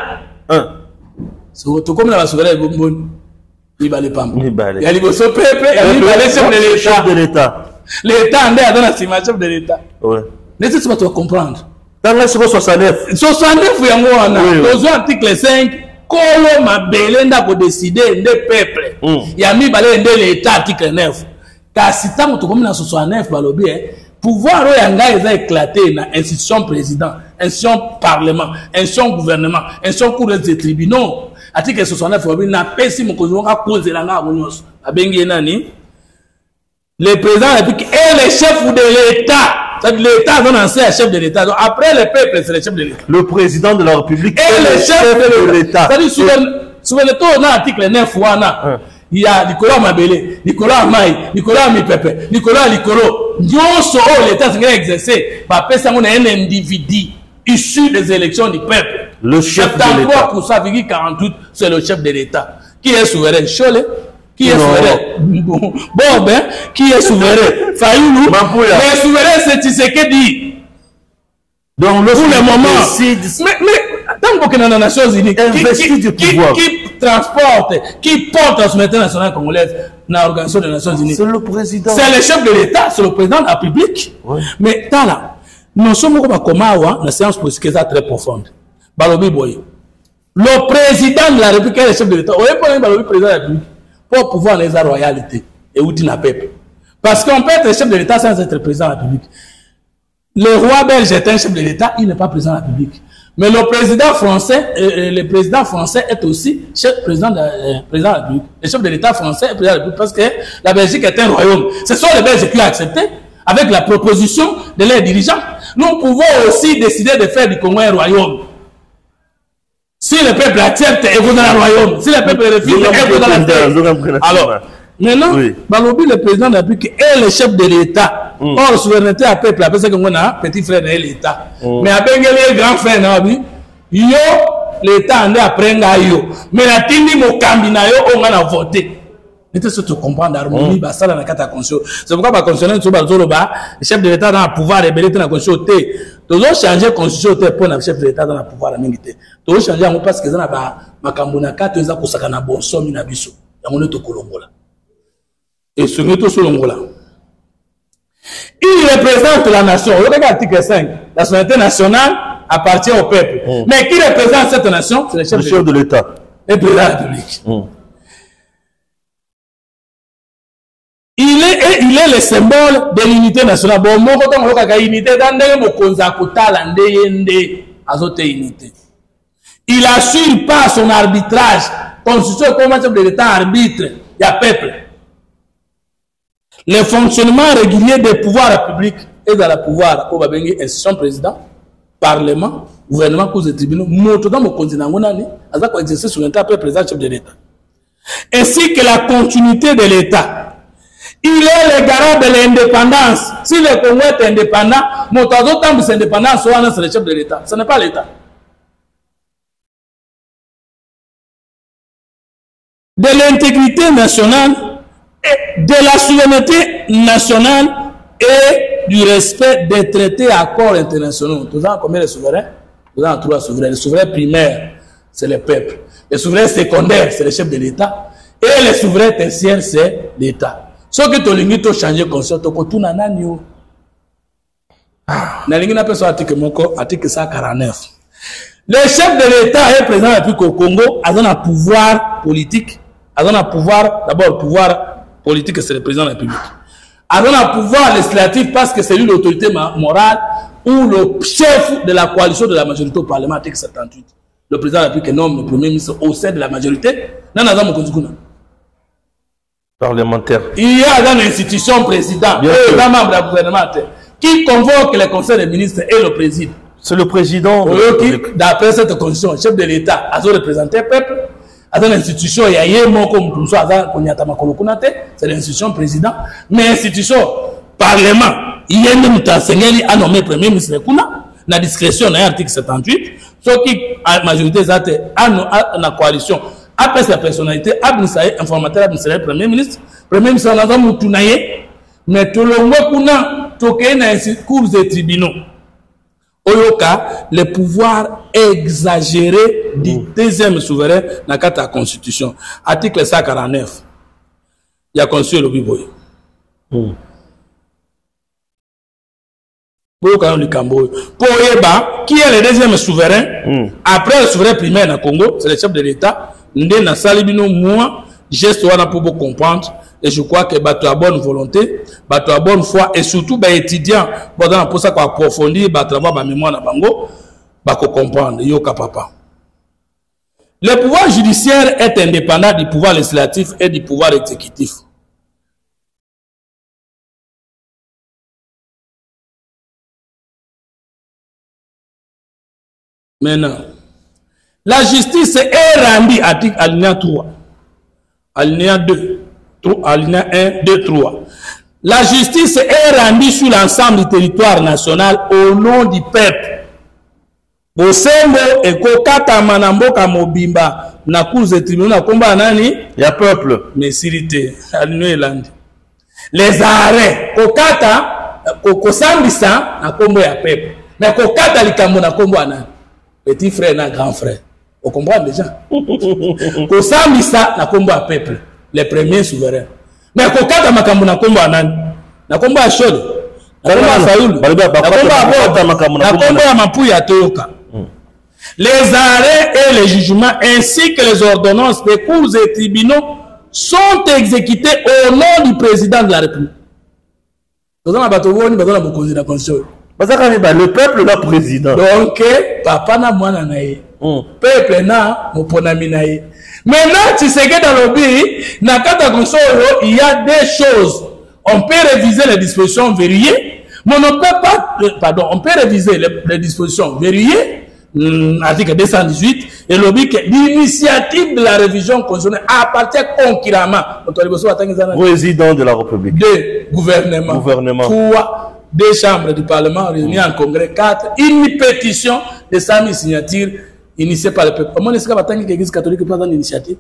C'est tout comme la souveraineté bon. Il va les pam. Il y a les peuple, il va les chef de l'État. L'État en est dans la chef de l'État. Ouais. N'est-ce pas tu comprendre. Dans le 69. 69 il y a moi dans article 5. Kolo mabelenda ko décider de peuple ya mi balé de l'état article 9 kasi tango to comme na 69 balobi pouvoir o yanga eza éclaté na institution président institution parlement institution gouvernement institution cour des tribunaux article 69 balobi na pesi mokozi nga cause la nga abonyos abengi nani le président de la République est le chef de l'état. L'État donne un chef de l'État. Après le peuple, c'est le chef de l'État. Le président de la République est le chef de l'État. C'est-à-dire, souvenez-toi, dans l'article 9, il y a Nicolas Mabélé, Nicolas Maï, Nicolas Mipepe, Nicolas Licolo. Dioso, l'État s'est exercé. Parce que c'est un individu issu des élections du peuple. Le chef de l'État. Pour ça, 48, c'est le chef de l'État. Qui est souverain? Cholet. Qui est souverain? Bon, ben, qui est souverain? Fayoulou. Mais souverain, c'est Tshisekedi. Donc, pour le moment. Mais, tant que dans les Nations Unies, qui transporte, qui porte la souveraineté nationale congolaise dans l'Organisation des Nations Unies? C'est le président. C'est le chef de l'État, c'est le président de la République. Ouais. Mais, tant là, nous sommes comme la séance politique est très profonde. Balobi Boy. Le président de la République est le chef de l'État. Vous voyez, le président de la République. Pour pouvoir les royauté et outil na peuple. Parce qu'on peut être chef de l'État sans être président de la République. Le roi belge est un chef de l'État, il n'est pas président de la République. Mais le président français est aussi président de la République. Le chef de l'État français est président de la République parce que la Belgique est un royaume. Ce sont les Belges qui ont accepté avec la proposition de leurs dirigeants. Nous pouvons aussi décider de faire du Congo un royaume. Si le peuple accepte, et vous dans le royaume. Si le peuple refuse, et vous dans la terre. Alors, maintenant, Balobi, le président de la République, est le chef de l'État. Or, souveraineté à peuple, après ça, qu'on a petit frère de l'État. Mais à Benguele, grand frère, yo, l'État en est après yo. Mais la tini mokambina yo, on a voté. C'était ce que tu comprends d'harmonie, ça dans la carte à conscience. C'est pourquoi la constitution, le chef de l'État dans le pouvoir, rebelle dans la constitution. Nous avons changé la constitution pour le chef de l'État dans le pouvoir. Nous avons changé parce que nous avons un bon somme na biso. Nous avons Kolongola. Et ce n'est pas Kolongola. Il représente la nation. Regardez l'article 5. La souveraineté nationale appartient au peuple. Mais qui représente cette nation? C'est le chef de l'État. Et le président de la République. Il est le symbole de l'unité nationale. Bon, moi, quand on a unité, il assure pas son arbitrage. Constitution comme chef de l'État arbitre. Il y a peuple. Le fonctionnement régulier des pouvoirs publics est dans le pouvoir. Au Babengi, institution président, parlement, gouvernement, cause des tribunaux. Moi, tout dans mon continent, on a exercé sur l'État après président chef de l'État. Ainsi que la continuité de l'État. Il est le garant de l'indépendance. Si le Congo est indépendant, mon temps de indépendance, c'est le chef de l'État. Ce n'est pas l'État. De l'intégrité nationale, et de la souveraineté nationale et du respect des traités et accords internationaux. Nous avons combien de souverains? Nous avons 3 souverains. Le souverain primaire, c'est le peuple. Le souverain secondaire, c'est le chef de l'État. Et le souverain tertiaire, c'est l'État. Ce que tu as changé de conscience, tu as tout nani. Article 149. Le chef de l'État est président de la République au Congo, a un pouvoir politique, a un pouvoir, d'abord pouvoir politique, c'est le président de la République. a un pouvoir législatif parce que c'est lui l'autorité morale ou le chef de la coalition de la majorité au Parlement, article 78. Le président de la République nomme le premier ministre au sein de la majorité. Parlementaire. Il y a dans l'institution président, et dans membre du gouvernement, qui convoque les conseils des ministres et le président. C'est le président. D'après cette constitution, chef de l'État, a représenté le peuple. Dans l'institution, il y a c'est l'institution président. Mais l'institution parlement, il y a un nommé premier ministre dans la discrétion de l'article 78. Ce qui, à la majorité, a la coalition, après sa personnalité, informateur, premier ministre, mais tout le monde a cours des tribunaux. Oyoka, le pouvoir exagéré du deuxième souverain dans la Constitution. Article 149. Il y a conçu le Biboy. Pour Yeba, qui est le deuxième souverain, après le souverain primaire dans le Congo, c'est le chef de l'État, Ndena Salibino, moi, geste pour vous comprendre. Et je crois que bateau à bonne volonté, bateau à bonne foi, et surtout les étudiants, pour ça qu'on approfondit, travail, la mémoire, bango, comprendre, yoka papa. Le pouvoir judiciaire est indépendant du pouvoir législatif et du pouvoir exécutif. Maintenant, la justice est rendue, article alinéa 3, alinéa 2. Alinéa 1, 2, 3. La justice est rendue sur l'ensemble du territoire national au nom du peuple. Bosembo et Kokata Manamboka Mobimba na cour de tribunal na komba nani? Il y a peuple. Mais sirité, alinéa land. Les arrêts Kokata Kokosambisa na kombo ya peuple. Mais Kokata likambo na kombo nani? Petit frère na grand frère. Vous comprenez déjà? Kosambisa na kombo ya peuple. Les premiers souverains. Mais Kokata makambo na kombo anani? Na kombo ya Shode. Na kombo ya Fayulu. Na kombo ya Mapuya Toyoka. Les arrêts et les jugements ainsi que les ordonnances des cours et tribunaux sont exécutés au nom du président de la République. Le peuple là président. Donc papa na mwana na ye. Peuple na moponami na ye. Maintenant, tu sais que dans le lobby, il y a des choses. On peut réviser les dispositions verrouillées, mais on ne peut pas, pardon, on peut réviser les dispositions verrouillées, article 218, et le lobby que l'initiative de la révision constitutionnelle appartient concurremment au président de la République. 2. Gouvernement. 3. 2 chambres du Parlement réunies en congrès. 4. Une pétition de 100 000 signatures. Initié par le peuple. Comment est-ce que l'Église catholique prend l'initiative?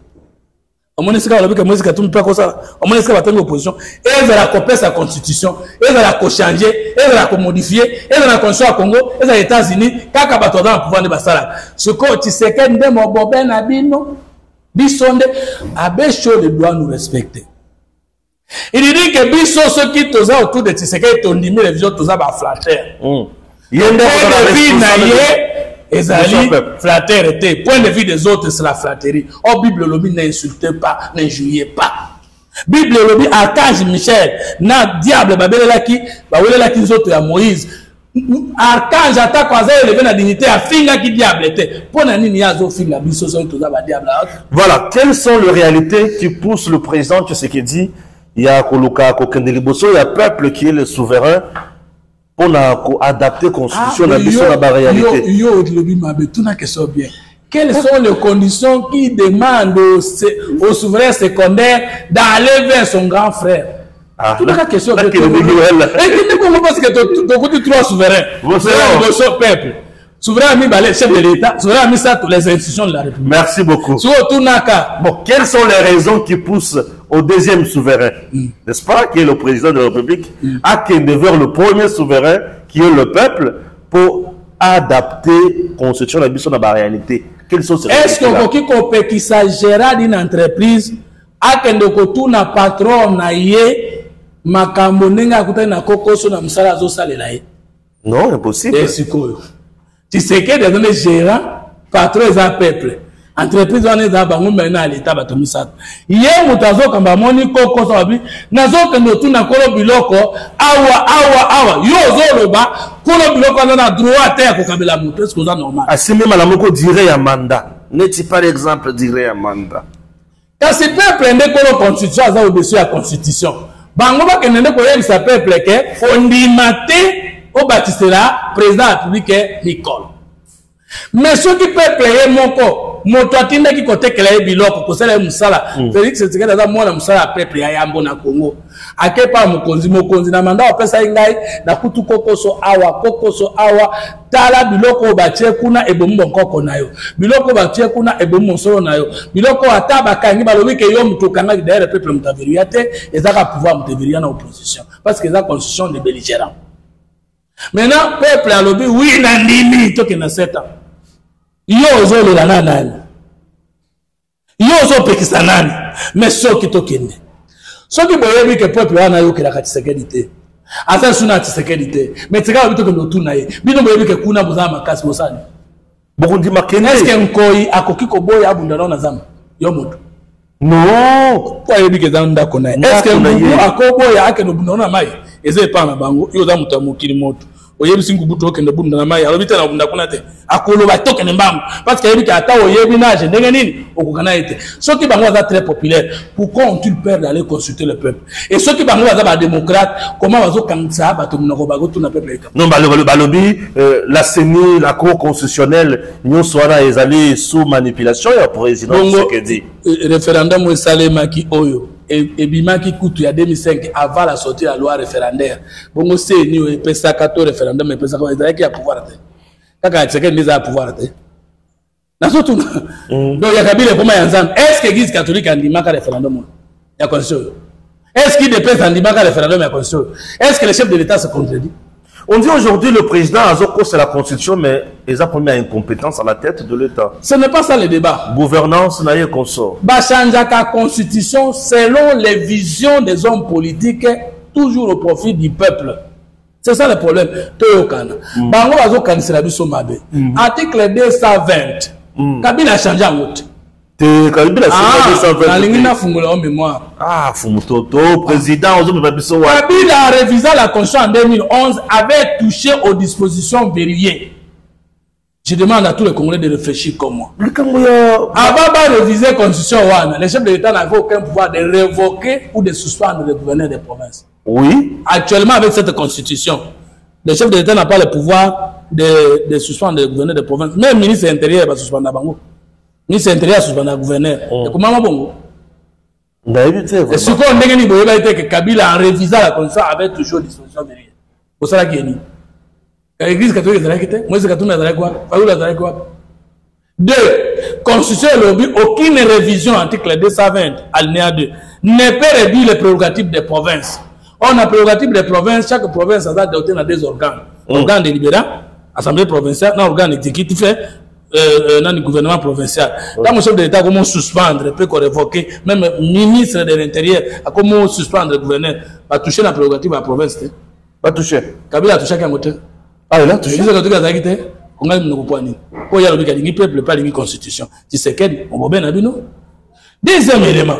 Comment est-ce que l'Église catholique prend ça? Comment est-ce que l'opposition? Elle va couper sa constitution, elle va changer, elle va modifier, elle va construire au Congo, elle va aux États-Unis, quand elle va dans le pouvoir de Bassara. Ce que tu sais que nous avons bobé nabino, bisonde, Abécho doit nous respecter. Il dit que biso ceux qui toza autour de Tshisekedi tondimi les vieux toza ba flatteur. Ezali flatteur était. Point de vue des autres, c'est la flatterie. Oh, Bible lobby n'insultez pas, n'injuriez pas. Bible lobby, Archange Michel, na diable, babelaki autres à Moïse. Archange attaque quoi ça élevé la dignité à finga qui diable était. Pour nani ni azo finga biso so to ba diable. Voilà, quelles sont les réalités qui poussent le président Tshisekedi? Il y a Koluka Kokendeliboso, il y a peuple qui est le souverain. Pour adapter la constitution à la réalité. Quelles sont les conditions qui demandent au souverain secondaire d'aller vers son grand frère? Toute la question que tu parce que tu as 3 souverains. Le peuple. Souverain mis le chef de l'État, souverain mis ça toutes les institutions de la République. Merci beaucoup. Bon, quelles sont les raisons qui poussent au deuxième souverain, n'est-ce pas, qui est le président de la République, à tendre vers le premier souverain, qui est le peuple, pour adapter la constitution de la réalité? Quelles sont ces raisons? Est-ce qu'on peut s'agir d'une entreprise, à tendre na patron na ye, makambo nenga kuta na kokoso na msala zo salela ye? Non, impossible. Tu sais que des gérants, patrons et peuple. entreprise wana eza bango maintenant à l'état bato misato ye moto azokamba moni koko sababi nazokende otuna kolo biloko awa yo ozoloba kolo biloko wana na droit te ya kokabela moto est-ce que oza normal asimbi malamu ko dire ya mandat neti par exemple dire ya mandat kasi peuple nde kolo constitution aza au-dessus ya constitution bango bakende nde koyebisa peuple ke ondima te obatisela président ya république Nicole mais soki peuple ye moko moto atindaki kotekela ye biloko kosala ye musala Félix Tshisekedi aza mwana musala ya peuple ya yambo na Congo akepa mokonzi na manda opesa ye ngai na kutu kokoso awa tala biloko batie kuna ebomu nkoko na yo biloko batie kuna ebomu mosolo na yo biloko ata bakangi balobi ke yo mutu kanga derrière peuple mutaveria te ezaka pouvoir mutaveria na opposition parce que eza constitution de belligérant maintenant peuple alobi oui na ndimi toke na 7 ans yo ozolela na nani yo ozopekisa nani mais soki tokende soki boyebi ke peuple wana yokelaka Tshisekedi te asa suna Tshisekedi te mais tika bito kendo tuna ye bino boyebi ke kuna bozama makasi bosani bokundi makende est-ce que nkoi akoki koboya abunda na zama yo moto non kwa yebi ke zanda kona est-ce que mbu akoboya akeno bunda na mai eze pa na bango yo za muta mukili moto oyebi singu buto okende bunda na mai alobita na bunda kuna te akolo ba tokene mbambo parce que yebi ka ata oyebi nage ndenge nini okukana ete soki bango za très populaire pourquoi ont-ils peur d'aller consulter le peuple et soki bango za ba démocrate comment bazo kangisa bato munako bago tuna peuple non balobi la CENI la cour constitutionnelle nous soit ezali sous manipulation ya président Tshisekedi référendum esalemaki oyo et bimaki kutu ya 2005 avant la sortie de la loi référendaire bongo CENI o epesa kato référendum epesa ko ezalaki ya pouvoir te kaka Tshisekedi ndiza pouvoir te na surtout donc ya Kabila koma ya nzambe est-ce que l'église catholique andimaka référendum ya constitution est-ce qu'il dépêche andimaka référendum ya constitution est-ce que le chef de l'État se contredit? On dit aujourd'hui le président Azoko c'est la constitution mais ils ont promis incompétence à la tête de l'État. Ce n'est pas ça le débat. Gouvernance n'a rien consort. Bachanjaka constitution selon les visions des hommes politiques toujours au profit du peuple. C'est ça le problème. Toyokana. Bango Azoko c'est la biso mabe. Article 220. Kabila a changé en route. Kabila a fungula en mémoire. Ah, Fumutoto, président, Kabila a révisé la constitution en 2011 avait touché aux dispositions verrouillées. Je demande à tous les Congolais de réfléchir comme moi. Avant de réviser la constitution, les chefs de l'État n'avaient aucun pouvoir de révoquer ou de suspendre le gouverneur des provinces. Oui. Actuellement, avec cette constitution, le chef de l'État n'a pas le pouvoir de suspendre le gouverneur des provinces. Même le ministre de l'Intérieur va suspendre Bango. Le ministre de l'Intérieur va suspendre le gouverneur. Et comment Bongo? Et ce qu'on a dit, c'est que Kabila, en révisant la constitution, avait toujours disposition verrouillée. Pour ça, qui est dit. L'église catholique est là, moi, c'est catholique, est quoi? Deux, constitution lobby, aucune révision, article 220, alinéa 2, ne peut réduire les prérogatives des provinces. On a prérogatives des provinces, chaque province a doté dans des organes. Organe délibérant, assemblée provinciale, non, organe exécutif, dans le gouvernement provincial. Dans le chef de l'État, comment suspendre, peut révoquer, même le ministre de l'Intérieur, comment suspendre le gouverneur, va toucher la prérogative de la province. Va toucher. Kabila a touché à côté. Ah, il a touché. Il a touché. On a une poignée. Quand il y a le peuple, pas la constitution. Tu sais qu'elle, on va bien abino. Deuxième élément.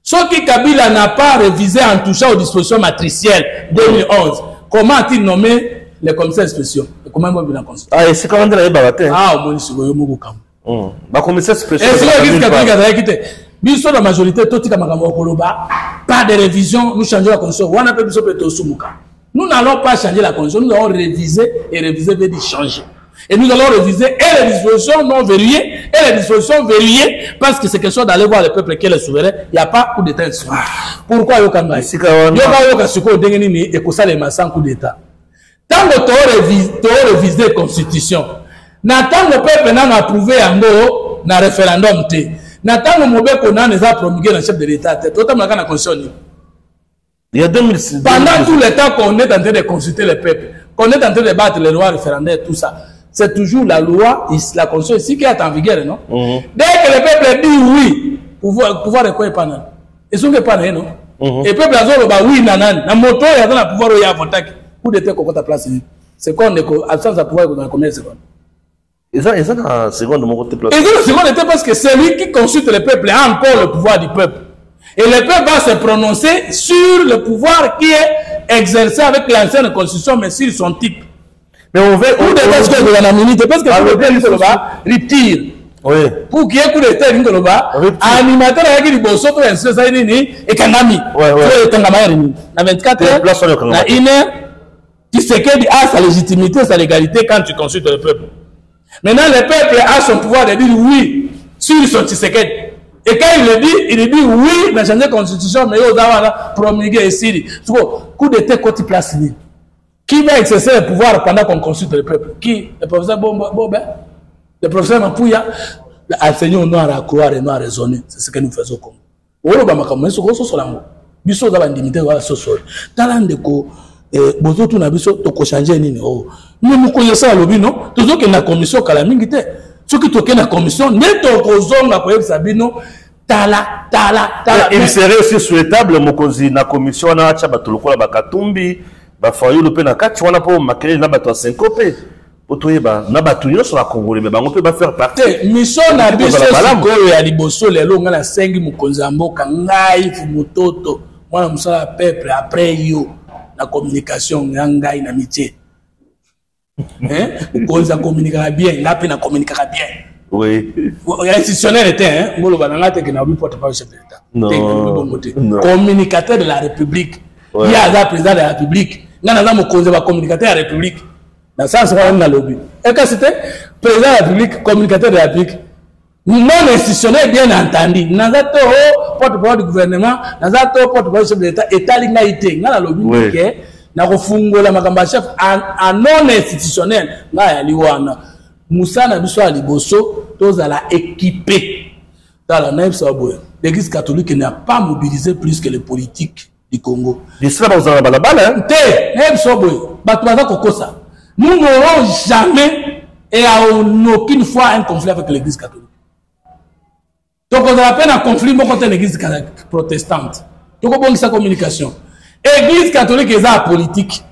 Ce qui Kabila n'a pas révisé en touchant aux dispositions matricielles 2011, comment a-t-il nommé les commissaires spéciaux? Comment il a constitué? Ah, et c'est quand même de la bagatelle. Ah, au moins, c'est le mot comme. Les commissaires spéciaux. Et c'est l'église catholique a quitté. Biso la majorité, tout est comme Koloba. Pas de révision, nous changeons la constitution. On appelle Biso Peto Sumuka. Nous n'allons pas changer la constitution, nous allons réviser, et réviser veut dire changer. Et nous allons réviser et les dispositions non verrouillées et les dispositions verrouillées parce que c'est question d'aller voir le peuple qui est le souverain. Il n'y a pas coup d'État. Pourquoi Yokamba? Yoka Suko Dengeni et Kosalema sans coup d'État. Tant que tu as révisé la constitution, tant le peuple n'a approuvé en gros, dans le référendum, tant le mauvais qu'on a promulgué dans le chef de l'État, totalement la constitution. Il y a 2006. Pendant tout le temps qu'on est en train de consulter le peuple, qu'on est en train de battre les lois référendaires, tout ça, c'est toujours la loi, la constitution ici qui est en vigueur, non? Dès que le peuple dit oui, pouvoir de quoi est pas nan. Ils sont pas nan, non? Et le peuple a dit oui, nanan. La moto, il y a le pouvoir de voter. Où était qu'on ta place? C'est qu'on est absence de pouvoir dans combien de secondes? Et ça, dans la seconde de mon côté. Et dans la seconde était parce que celui qui consulte le peuple a encore le pouvoir du peuple. Et le peuple va se prononcer sur le pouvoir qui est exercé avec l'ancienne constitution, mais sur son type. Mais on veut. Pour des parce que la minute, parce que le peuple va rupture. Oui. Pour qu'il y ait coup d'état, animateur avec les bossos, et Kangami. Ouais. Kangami, na 24 heures, na 1 heure, tu sais qu'il a sa légitimité, sa légalité quand tu consultes le peuple. Maintenant, le peuple a son pouvoir de dire oui sur son Tshisekedi. Et quand il le dit oui, mais changer la constitution, mais il va promulguer ici. Coup d'état, quand il place lui. Qui va exercer le pouvoir pendant qu'on consulte le peuple? Qui? Le professeur Bobin? Le professeur Mapouya? L'enseignant noir à croire et noir à raisonner. C'est ce que nous faisons comme. Ou le Bamakamoun, c'est ce que nous biso za bandimité wa soso talande ko bozo tu na biso to ko changer nini oh nous nous connaissons lobi non toujours que na commission kala mingi te ce qui toke na commission ne to ko zonga ko yebisa bino tala il serait aussi souhaitable mokonzi na commission na acha bato lokola bakatumbi ba fayulu pe na kati wana po makele na bato 5 pe otoyeba na bato nyonso la congolais mais bango pe ba faire partie mission na biso sikoyo ya liboso lelo nga na sengi mokonzi mboka ngai Fumutoto mwana musala peuple après yo la communication ngai na métier mokonzi communiquera bien ngapi na communiquera bien oui institutionnel était ngolo bananga te que na porte pas chef de l'état non communicateur de la république il y a le président de la république ngana za mokonzi ba communicateur de la république dans ça c'est un lobby et quand c'était président de la république communicateur de la république non institutionnel bien entendu nazato porte-parole du gouvernement nazato porte-parole du chef de l'état état lingaité ngana lobby que na kofungola makamba chef en non institutionnel ngaya liwana musana biso à liboso tozala équipé dans la même saboye l'église catholique n'a pas mobilisé plus que les politiques du Congo l'islam aux balabala te même saboye batwaza kokosa nous n'aurons jamais et à aucune fois un conflit avec l'église catholique. Donc on a peine un conflit contre l'église protestante. Donc on a sa communication. L'église catholique est la politique.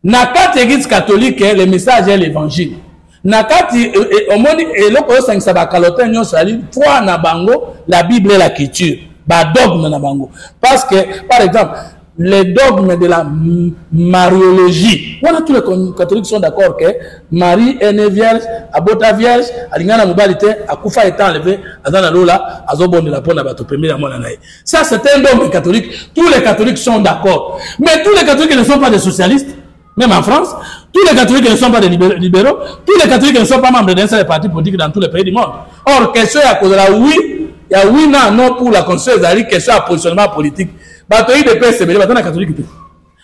Nakat l'église catholique le message est l'évangile. Nakat au monde et l'autre c'est ça va caloter nous salut foi na bango la Bible et la culture. Ba dogme na bango. Parce que par exemple les dogmes de la mariologie. Voilà, tous les catholiques sont d'accord que Marie est née vierge, abota vierge, alingana mobilité, akufa est enlevé, azana lola, azobon de la pona bato premier à mon anaï. Ça c'est un dogme catholique. Tous les catholiques sont d'accord. Mais tous les catholiques ne sont pas des socialistes, même en France. Tous les catholiques ne sont pas des libéraux. Tous les catholiques ne sont pas membres d'un seul parti politique dans tous les pays du monde. Or, question à cause de la oui, il y a oui, non pour la constitution, il y a question à positionnement politique. Bato yi de PSB bato na catholique te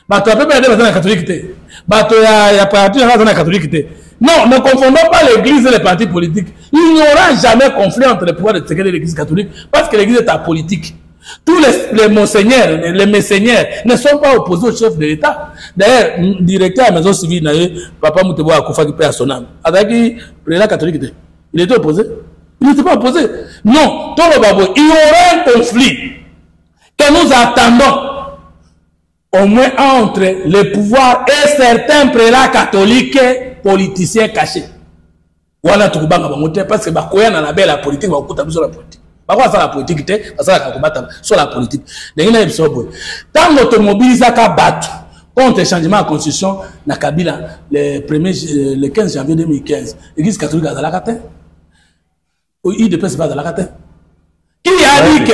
bato ya PPRD bato na catholique te bato ya parti bato na catholique te non ne confondons pas l'église et les partis politiques. Il n'y aura jamais conflit entre les pouvoirs de Tshisekedi et l'église catholique parce que l'église est apolitique. Tous les monseigneurs, les messeigneurs ne sont pas opposés au chef de l'État. D'ailleurs, directeur de la maison civile, Papa Moutebo Akoufa qui paie à son âme. Avec le président catholique, il était opposé. Il n'était pas opposé. Non, il y aura un conflit que nous attendons au moins entre le pouvoir et certains prélats catholiques politiciens cachés. Voilà tout le monde parce que bakoya na la belle politique va okuta biso la politique. Bakwa ça la politique te, ça la combattre sur la politique. Ndengina biso boy. Tant l'automobilisa ka battu contre le changement de la constitution na Kabila le 15 janvier 2015. L'église catholique a la carte. Il dépasse pas de la carte. Qui a dit que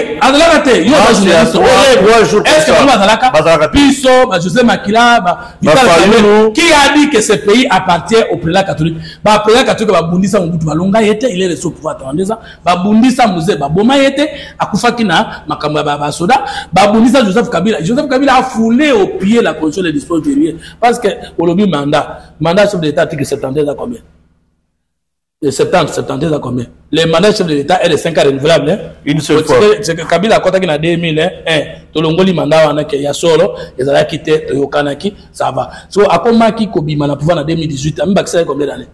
est-ce que Piso, José Makila, qui a dit que ce pays appartient au prélat catholique? Le prélat catholique va bundisa Mobutu Balonga était, il est le pouvoir 32 ans. Va bundisa Mouze Baboma était, Akoufa Kina, Makamba Basoda, va bundisa Joseph Kabila. Joseph Kabila a foulé au pied la constitution des dispositions guerriers parce que au lobby mandat chef de l'État article 72 à combien? De 70 à combien? Les mandats chef de l'État est de 5 ans renouvelables. Une seule fois. C'est que Kabila a compté qu'il y a 2001. Tolongoli mandat wana qu'il y a solo, ils ont quitté Toyokanaki, ça va. So à comment qui Kobima na pouvoir en 2018, même Baxter combien d'années?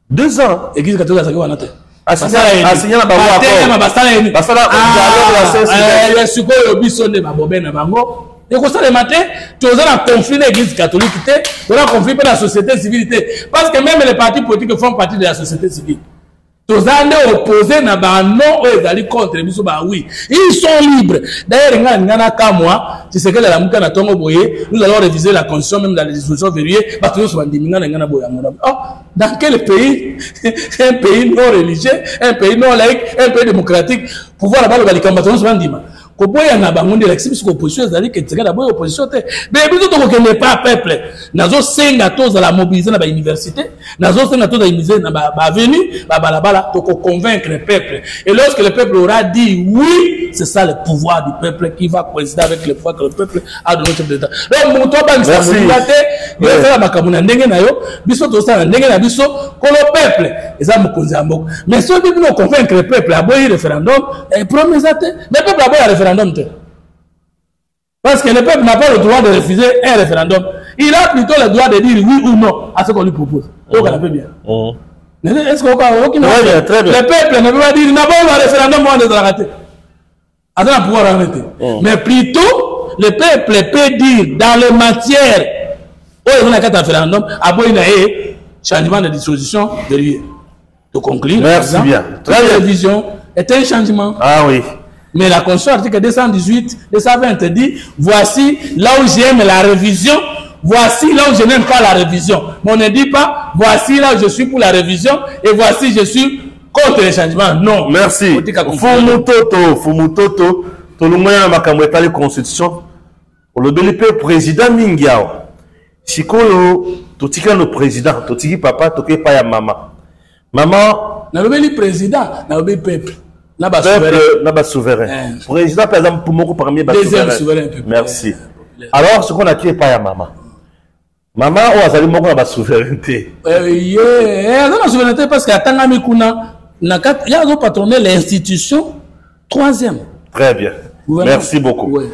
2 ans. Église catholique ça wana te. Assigné na bango accord. Basala dialogue la suko yobiso ne babobe na bango. Et comme ça, le matin, tu as un conflit dans l'église catholique, tu as un conflit dans la société civile. Parce que même les partis politiques font partie de la société civile. Tous les opposés na ba non eux allez contre biso ba oui. Ils sont libres. D'ailleurs ngana ka moi, tu sais que la muka na tongo boye, nous allons réviser la constitution même dans les dispositions verrouillées parce que nous sommes ngana ngana boya ngana. Oh, dans quel pays un pays non religieux, un pays non laïque, un pays démocratique, pouvoir là-bas le balikamba nous sommes ndima. Ko boya na ba monde l'élection parce que opposition ezali que tseka la boya opposition te. Mais biso to ko n'est pas peuple. Nazo senga tous à la mobiliser na ba université, nazo senga tous à mobiliser na ba avenue, ba balabala to ko convaincre le peuple. Et lorsque le peuple aura dit oui, c'est ça le pouvoir du peuple qui va coïncider avec le pouvoir que le peuple a de notre état. Donc mon toba ni sa mobilité, il va faire makamuna ndenge na yo, biso to sa ndenge na biso ko le peuple. Eza mokonzi amoko. Mais si on veut convaincre le peuple à boyer référendum, et promisate, le peuple a boyer référendum. Parce que le peuple n'a pas le droit de refuser un référendum. Il a plutôt le droit de dire oui ou non à ce qu'on lui propose. Donc, on a fait bien. Est-ce qu'on a très bien. Le peuple ne peut pas dire il n'a pas un référendum, on va rater. Attends, pouvoir arrêter. Mais plutôt, le peuple peut dire dans les matières où il y a un référendum, après il y a un changement de disposition de lui. De conclure, merci bien. La révision est un changement. Ah oui. Mais la Constitution, article 218, 220 dit, voici là où j'aime la révision, voici là où je n'aime pas la révision. Mais on ne dit pas, voici là où je suis pour la révision, et voici je suis contre les changements. Non. Merci. Fumutoto, tout le monde a la Constitution. Le BLP président Mingiao. Chikolo, tout le président, tout le papa, tout le papa, maman. Maman. Le président, le peuple. Peuple souverain. Président, par exemple, pour moi, parmi les souverain. Merci. Alors, ce qu'on a créé, pas maman. Maman, ou azali moko na souveraineté. La souveraineté parce que Tangami Kuna, il y a un patronné l'institution troisième. Très bien. Merci beaucoup. Ouais.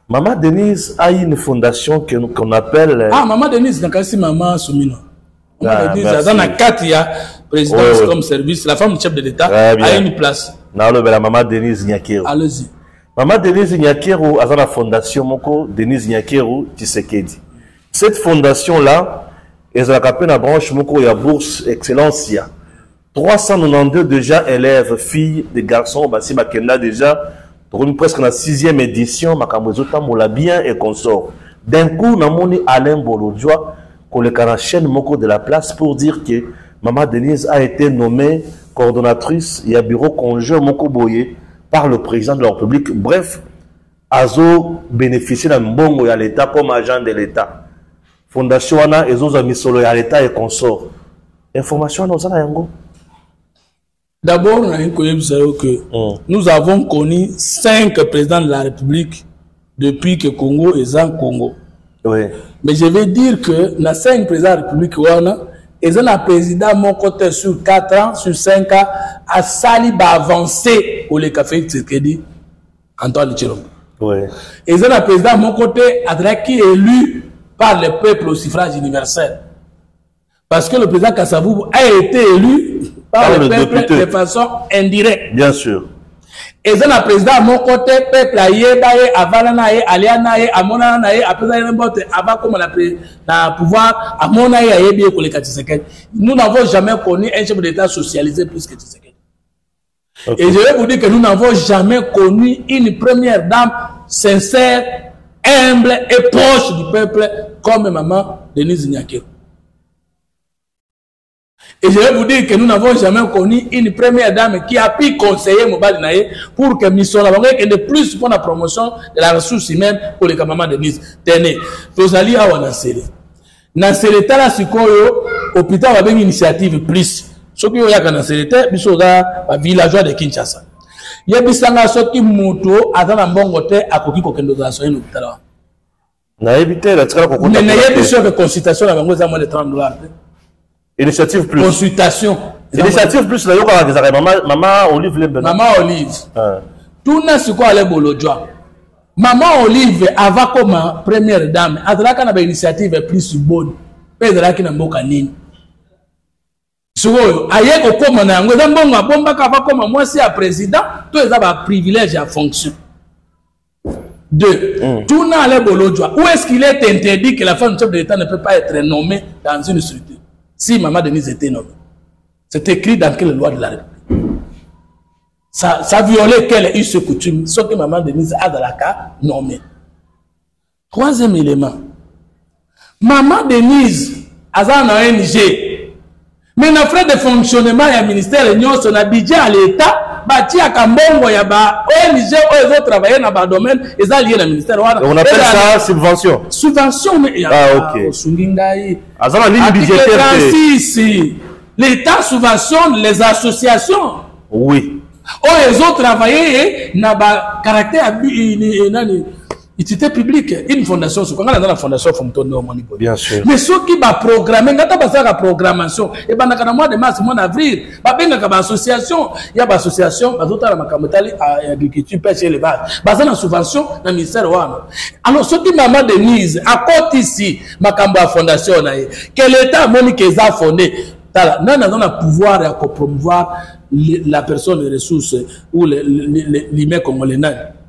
Maman Denise a une fondation qu'on appelle. Ah, Maman Denise, donc c'est Maman Soumino. Maman Denise, dans la Katia, présidence comme service, la femme du chef de l'État a une place. Non, la Maman Denise Nyakero. Allez-y. Maman Denise Nyakero a la fondation Moko Denise Nyakero Tshisekedi. Cette fondation-là, elle a capé la branche Moko ya bourse excellence. 392 déjà élèves, filles, des garçons, Bassi Bakenda déjà, presque la 6e édition, Makamozota Mola bien et consort. D'un coup, Namoni Alain Bolodjoa, qu'on le chaîne Moko de la place pour dire que Maman Denise a été nommée coordonnatrice et à bureau conjoint Moko Boye par le président de la République. Bref, Azo bénéficié d'un bon à l'État comme agent de l'État. Fondation Ana et Zoza Misolo à l'État et consort. Information à nos yango. D'abord, nous avons connu 5 présidents de la République depuis que Congo est en Congo. Oui. Mais je vais dire que les 5 présidents de la République, ils ont un président mon côté sur 4 ans, sur 5 ans, à Sali avancé pour les cafés Tshisekedi, Antoine Tshilombo. Oui. Ils ont un président mon côté qui est élu par le peuple au suffrage universel. Parce que le président Kassabou a été élu par le peuple député de façon indirecte. Bien sûr. Et c'est le président à mon côté, peuple a yébaye, avalanaye, alianaye, amonanaye, après ça, avant comme la pouvoir, amonaye, ayébie, pour les Tshisekedi. Nous n'avons jamais connu un chef d'État socialisé plus que Tshisekedi. Okay. Et je vais vous dire que nous n'avons jamais connu une première dame sincère, humble et proche du peuple comme Maman Denise Nyakero. Et je vais vous dire que nous n'avons jamais connu une première dame qui a pu conseiller Mobali Naye pour que mission la banque ait de plus pour la promotion de la ressource humaine pour les Maman Denise. Tenez, tous alliés à Wanassele. Nassele tala sikoyo, hôpital va une initiative plus. Ce qui y a dans Nassele, bisoga, villageois de Kinshasa. Il y a bisanga soki moto, atana mbongote, à koki kokendo za soye l'hôpital. Na évité la tsala kokota. Mais n'ayez plus sûr que consultation la banque à moins de $30. Initiative plus. Consultation. Initiative plus, là, Maman Olive Lebena. Maman Olive. Tout n'a pas quoi aller bolodjoa. Maman Olive, avant comme première dame, a une initiative plus bonne. Mais elle a une mboka nini. Soyo, aye ko comme na ngo za mbonga bomba ka va comme moi si à président, tout ça va privilège à fonction. 2. Tout n'a aller bolodjoa. Où est-ce qu'il est interdit que la femme du chef de l'État ne peut pas être nommée dans une structure? Si Maman Denise était nommée. C'est écrit dans quelle loi de la République? Ça violait quelle use coutume? Ce que maman Denise Adalaka nommé. Troisième élément. Maman Denise Azan a ONG. Mais nos frais de fonctionnement et le ministère de l'Union, son budget à l'État, bâti à Kambongo, il y a ONG, eux ont travaillé dans le domaine, ils ont lié le ministère. On appelle ça subvention. Subvention, mais il y a ok. Azan a ligne budgétaire. L'État subventionne les associations. Oui. Ils ont travaillé dans le caractère utilité publique. Une fondation, c'est quand on a la fondation bien sûr. Mais ceux qui va programmer, quand on a la programmation, et ben dans le mois de mars, mois d'avril, il y a une association, il y a une association, il y a une agriculture, pêche et élevage, il y a une subvention dans le ministère. Alors, ceux qui maman Denise, à côté ici, ma fondation, que l'État a fondé, non, on a pouvoir à promouvoir la personne, les ressources ou l'humain congolais.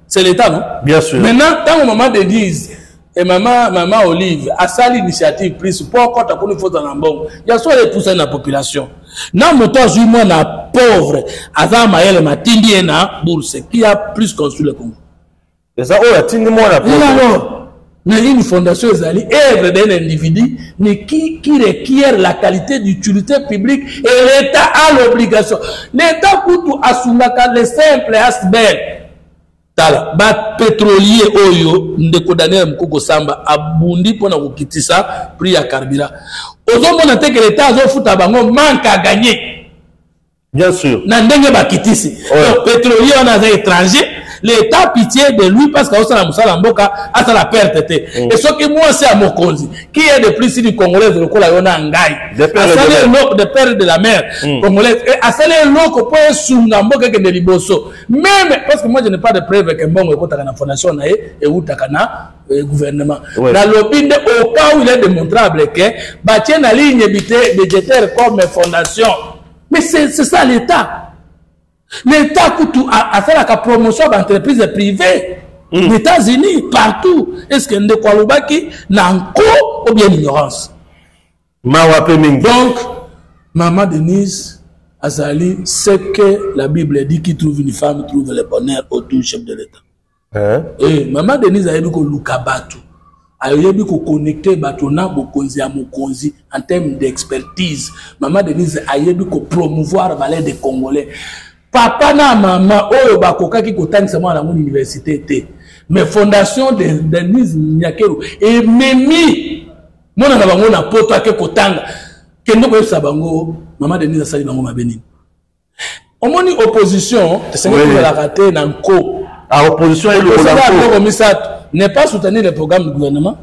C'est l'État, non? Bien sûr. Maintenant, quand maman Denise et maman Olive a ça l'initiative prise pour encore pour une faute dans l'ambon, il y a soit les poussins dans la population. Non, moto a moi na pauvre, avant Maël Matindi na bourse qui a plus construit le Congo. Et ça, oh, Tindi moi la pauvre. Mais une fondation est allée œuvre d'un individu, mais qui requiert la qualité d'utilité publique et l'État a l'obligation. L'État coûte à Soumaka les simples asbel. Tala, ba pétrolier oyo, ndeko Daniel Mkoko Samba, abundi pona kukitisa, prix à carburant. Ozo mona te que l'État a foutu à bango, manque à gagner. Bien sûr. Nandenge ba kitisi. Donc, pétrolier, on a des étrangers. L'État pitié de lui parce que la Moussa Mboka a la perte. Et ce que moi c'est à Mokonzi, qui est de plus du Congolais de l'Okola Yona Ngaï, de père de la mère congolaise, et à celle loko pour Sunga Mboka de Liboso. Même parce que moi je n'ai pas de preuve que Mbongo est dans la fondation et où Takana gouvernement. Dans l'opinion, au cas où il est démontrable que Batien a ligne budgétaire comme fondation. Mais c'est ça l'État. L'État coûte à faire la promotion d'entreprises privées. Les États-Unis, partout. Est-ce que nous n'a encore ou bien l'ignorance? Donc, Maman Denise Azali sait que la Bible dit qu'il trouve une femme, trouve le bonheur autour du chef de l'État. Et Maman Denise a dit que Luka Batu a dit que connecter Batona Mokonzi à Mokonzi en termes d'expertise. Maman Denise a dit que promouvoir la valeur des Congolais. Papa na maman oyo bakoka ki kotangisa mwana na université te mais fondation de Denise Nyakero et memi mona na bango na poto ake kotanga kendo ko sa bango maman Denise asali bango mabeni omoni opposition c'est que la raté na nko a opposition et le n'est pas soutenir le programme du gouvernement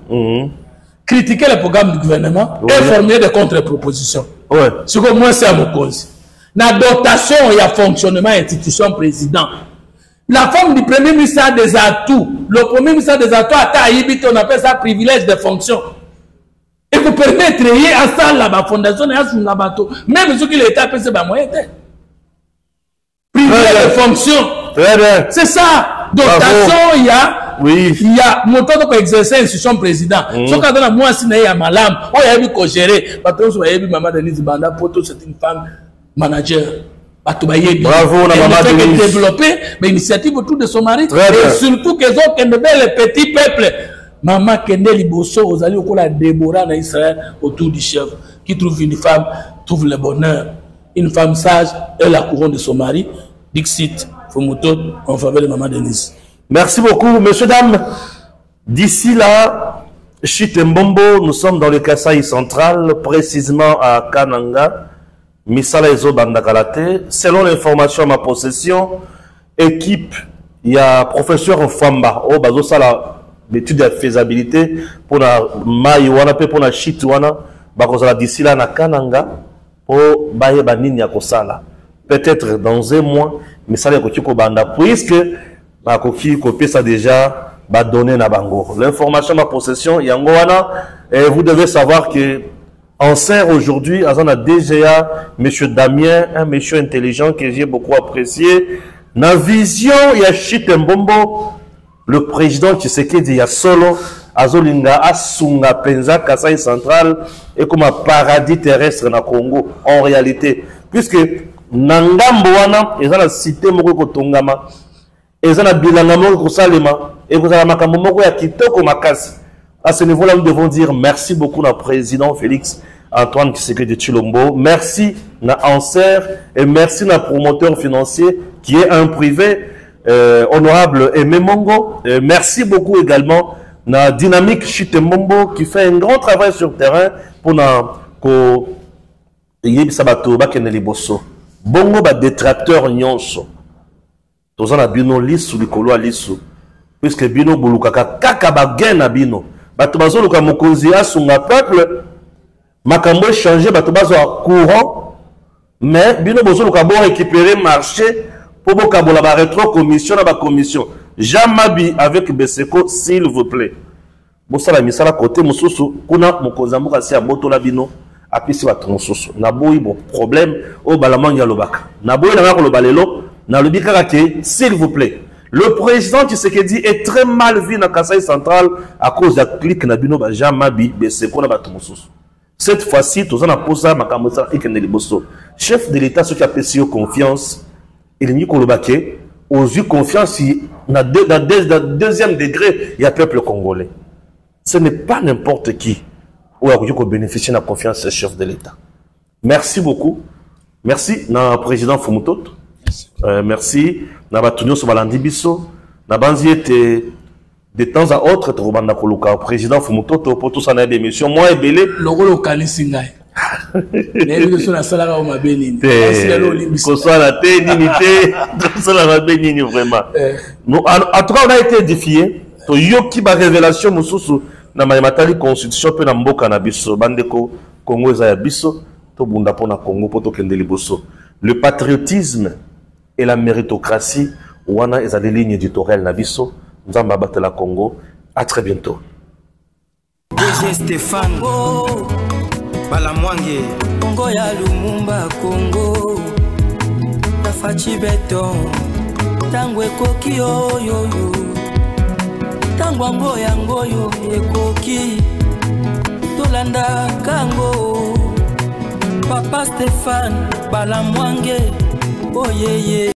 critiquer le programme du gouvernement et formuler des contre-propositions ce que moi c'est à mon cause. La dotation et le fonctionnement de l'institution président. La forme du premier ministre a des atouts. Le premier ministre a des atouts à Taïbit, on appelle ça privilège de fonction. Et vous permettre à ça la fondation et à son bateau. Même ceux qui l'État peut se battre moyen. Privilège de fonction. C'est ça. Dotation, il y a. Oui. Il y a mon temps pour exercer l'institution président. Ce qu'on a moi, si il y a malam, on y a vu qu'on gérer. Parce que vous maman Denise Banda, Poto, c'est une femme. Manager, bravo, on a maman développer l'initiative autour de son mari et surtout que les autres les petits peuples. Maman Kende Liboso, aux alliés au Déborah en Israël autour du chef qui trouve une femme, trouve le bonheur. Une femme sage et la couronne de son mari. Dixit, Fomoto, en faveur de maman Denise. Merci beaucoup, messieurs, dames. D'ici là, Chitembombo, nous sommes dans le Kasaï central, précisément à Kananga. Misala Ezo Bandakalate, selon l'information à ma possession, équipe, il y a professeur Famba, au bazo sala l'étude de faisabilité pour la maïwana, pour la chitouana, bakozala d'ici là na Kananga, pour baye banini ya kosala. Peut-être dans un mois, Misala Kotiko Banda, puisque Bakoki copie ça déjà, ba donner na bango. L'information à ma possession, yangoana, et vous devez savoir que en serre aujourd'hui, à la DGA, M. Damien, un monsieur intelligent que j'ai beaucoup apprécié. Dans vision, il y a Chitembombo, le président Tshisekedi, il y a solo, Azolinga, Asunga, Penza, Kasaï central, et comme un paradis terrestre dans Congo, en réalité. puisque nangambo wana ezana cité moko kotongama ezana bilanga moko kosalema et kozala makambo moko ya kitoko makasi. À ce niveau-là, nous devons dire merci beaucoup à président Félix Antoine Tshisekedi Tshilombo, merci à Anser et merci à promoteur financier qui est un privé honorable Aimé Mongo. Merci beaucoup également à Dynamique Chitemombo qui fait un grand travail sur le terrain pour ko Sabato Bakeneli Bosso. Bongo ba détracteur nyonso. Tozana bino lisu likolo lisu puisque bino bulukaka kaka bagen na bino. Bato bazoluka mokonzi asunga peuple makambo changer bato bazo courant mais bino bozoluka bon récupérer marché pour bokabola ba rétro commission na ba commission Jean-Mabi avec Beseko s'il vous plaît bosala misala côté mususu kuna mokonzi amuka si abotola bino apisi bato mususu na boyi bon problème o balamanga lobaka na boyi na ko lobalelo na lobi kaka ke s'il vous plaît. Le président Tshisekedi est très mal vu dans Kasaï central à cause de la clique na bino ba Jean-Mabi Beseko na bato mususu. Cette fois-ci, tous en a posé ma camouflage et qu'il chef de l'État, ceux qui appellent confiance, il n'y a pas aux yeux confiance, dans deuxième degré, il y a peuple congolais. Ce n'est pas n'importe qui où a bénéficié de la confiance du chef de l'État. Merci beaucoup. Merci, na président Fumutot. Merci, na batunyo so balandi biso, na banzi était de temps à autre, Trobanda Koluka, président Fumutoto, pour tout ça, des émissions, moi et Belé. Logo locali singai. Mais sur la salle à ma bénine. Soit la ténité, ça la bénine vraiment. En tout cas, on a été édifié. To yoki ba révélation mususu na matali constitution pe na mboka na biso bandeko Congo eza ya biso to bunda pona Congo poto kende liboso. Le patriotisme et la méritocratie wana eza des lignes éditoriales na biso. Nzamba batela Congo. À très bientôt. DG Stéphane Balamwange Congo ya Lumumba Congo Tafachi Beton Tangwe Koki yo Tangwango yango yo ekoki Tolanda Kango Papa Stéphane Balamwange oh yeah yeah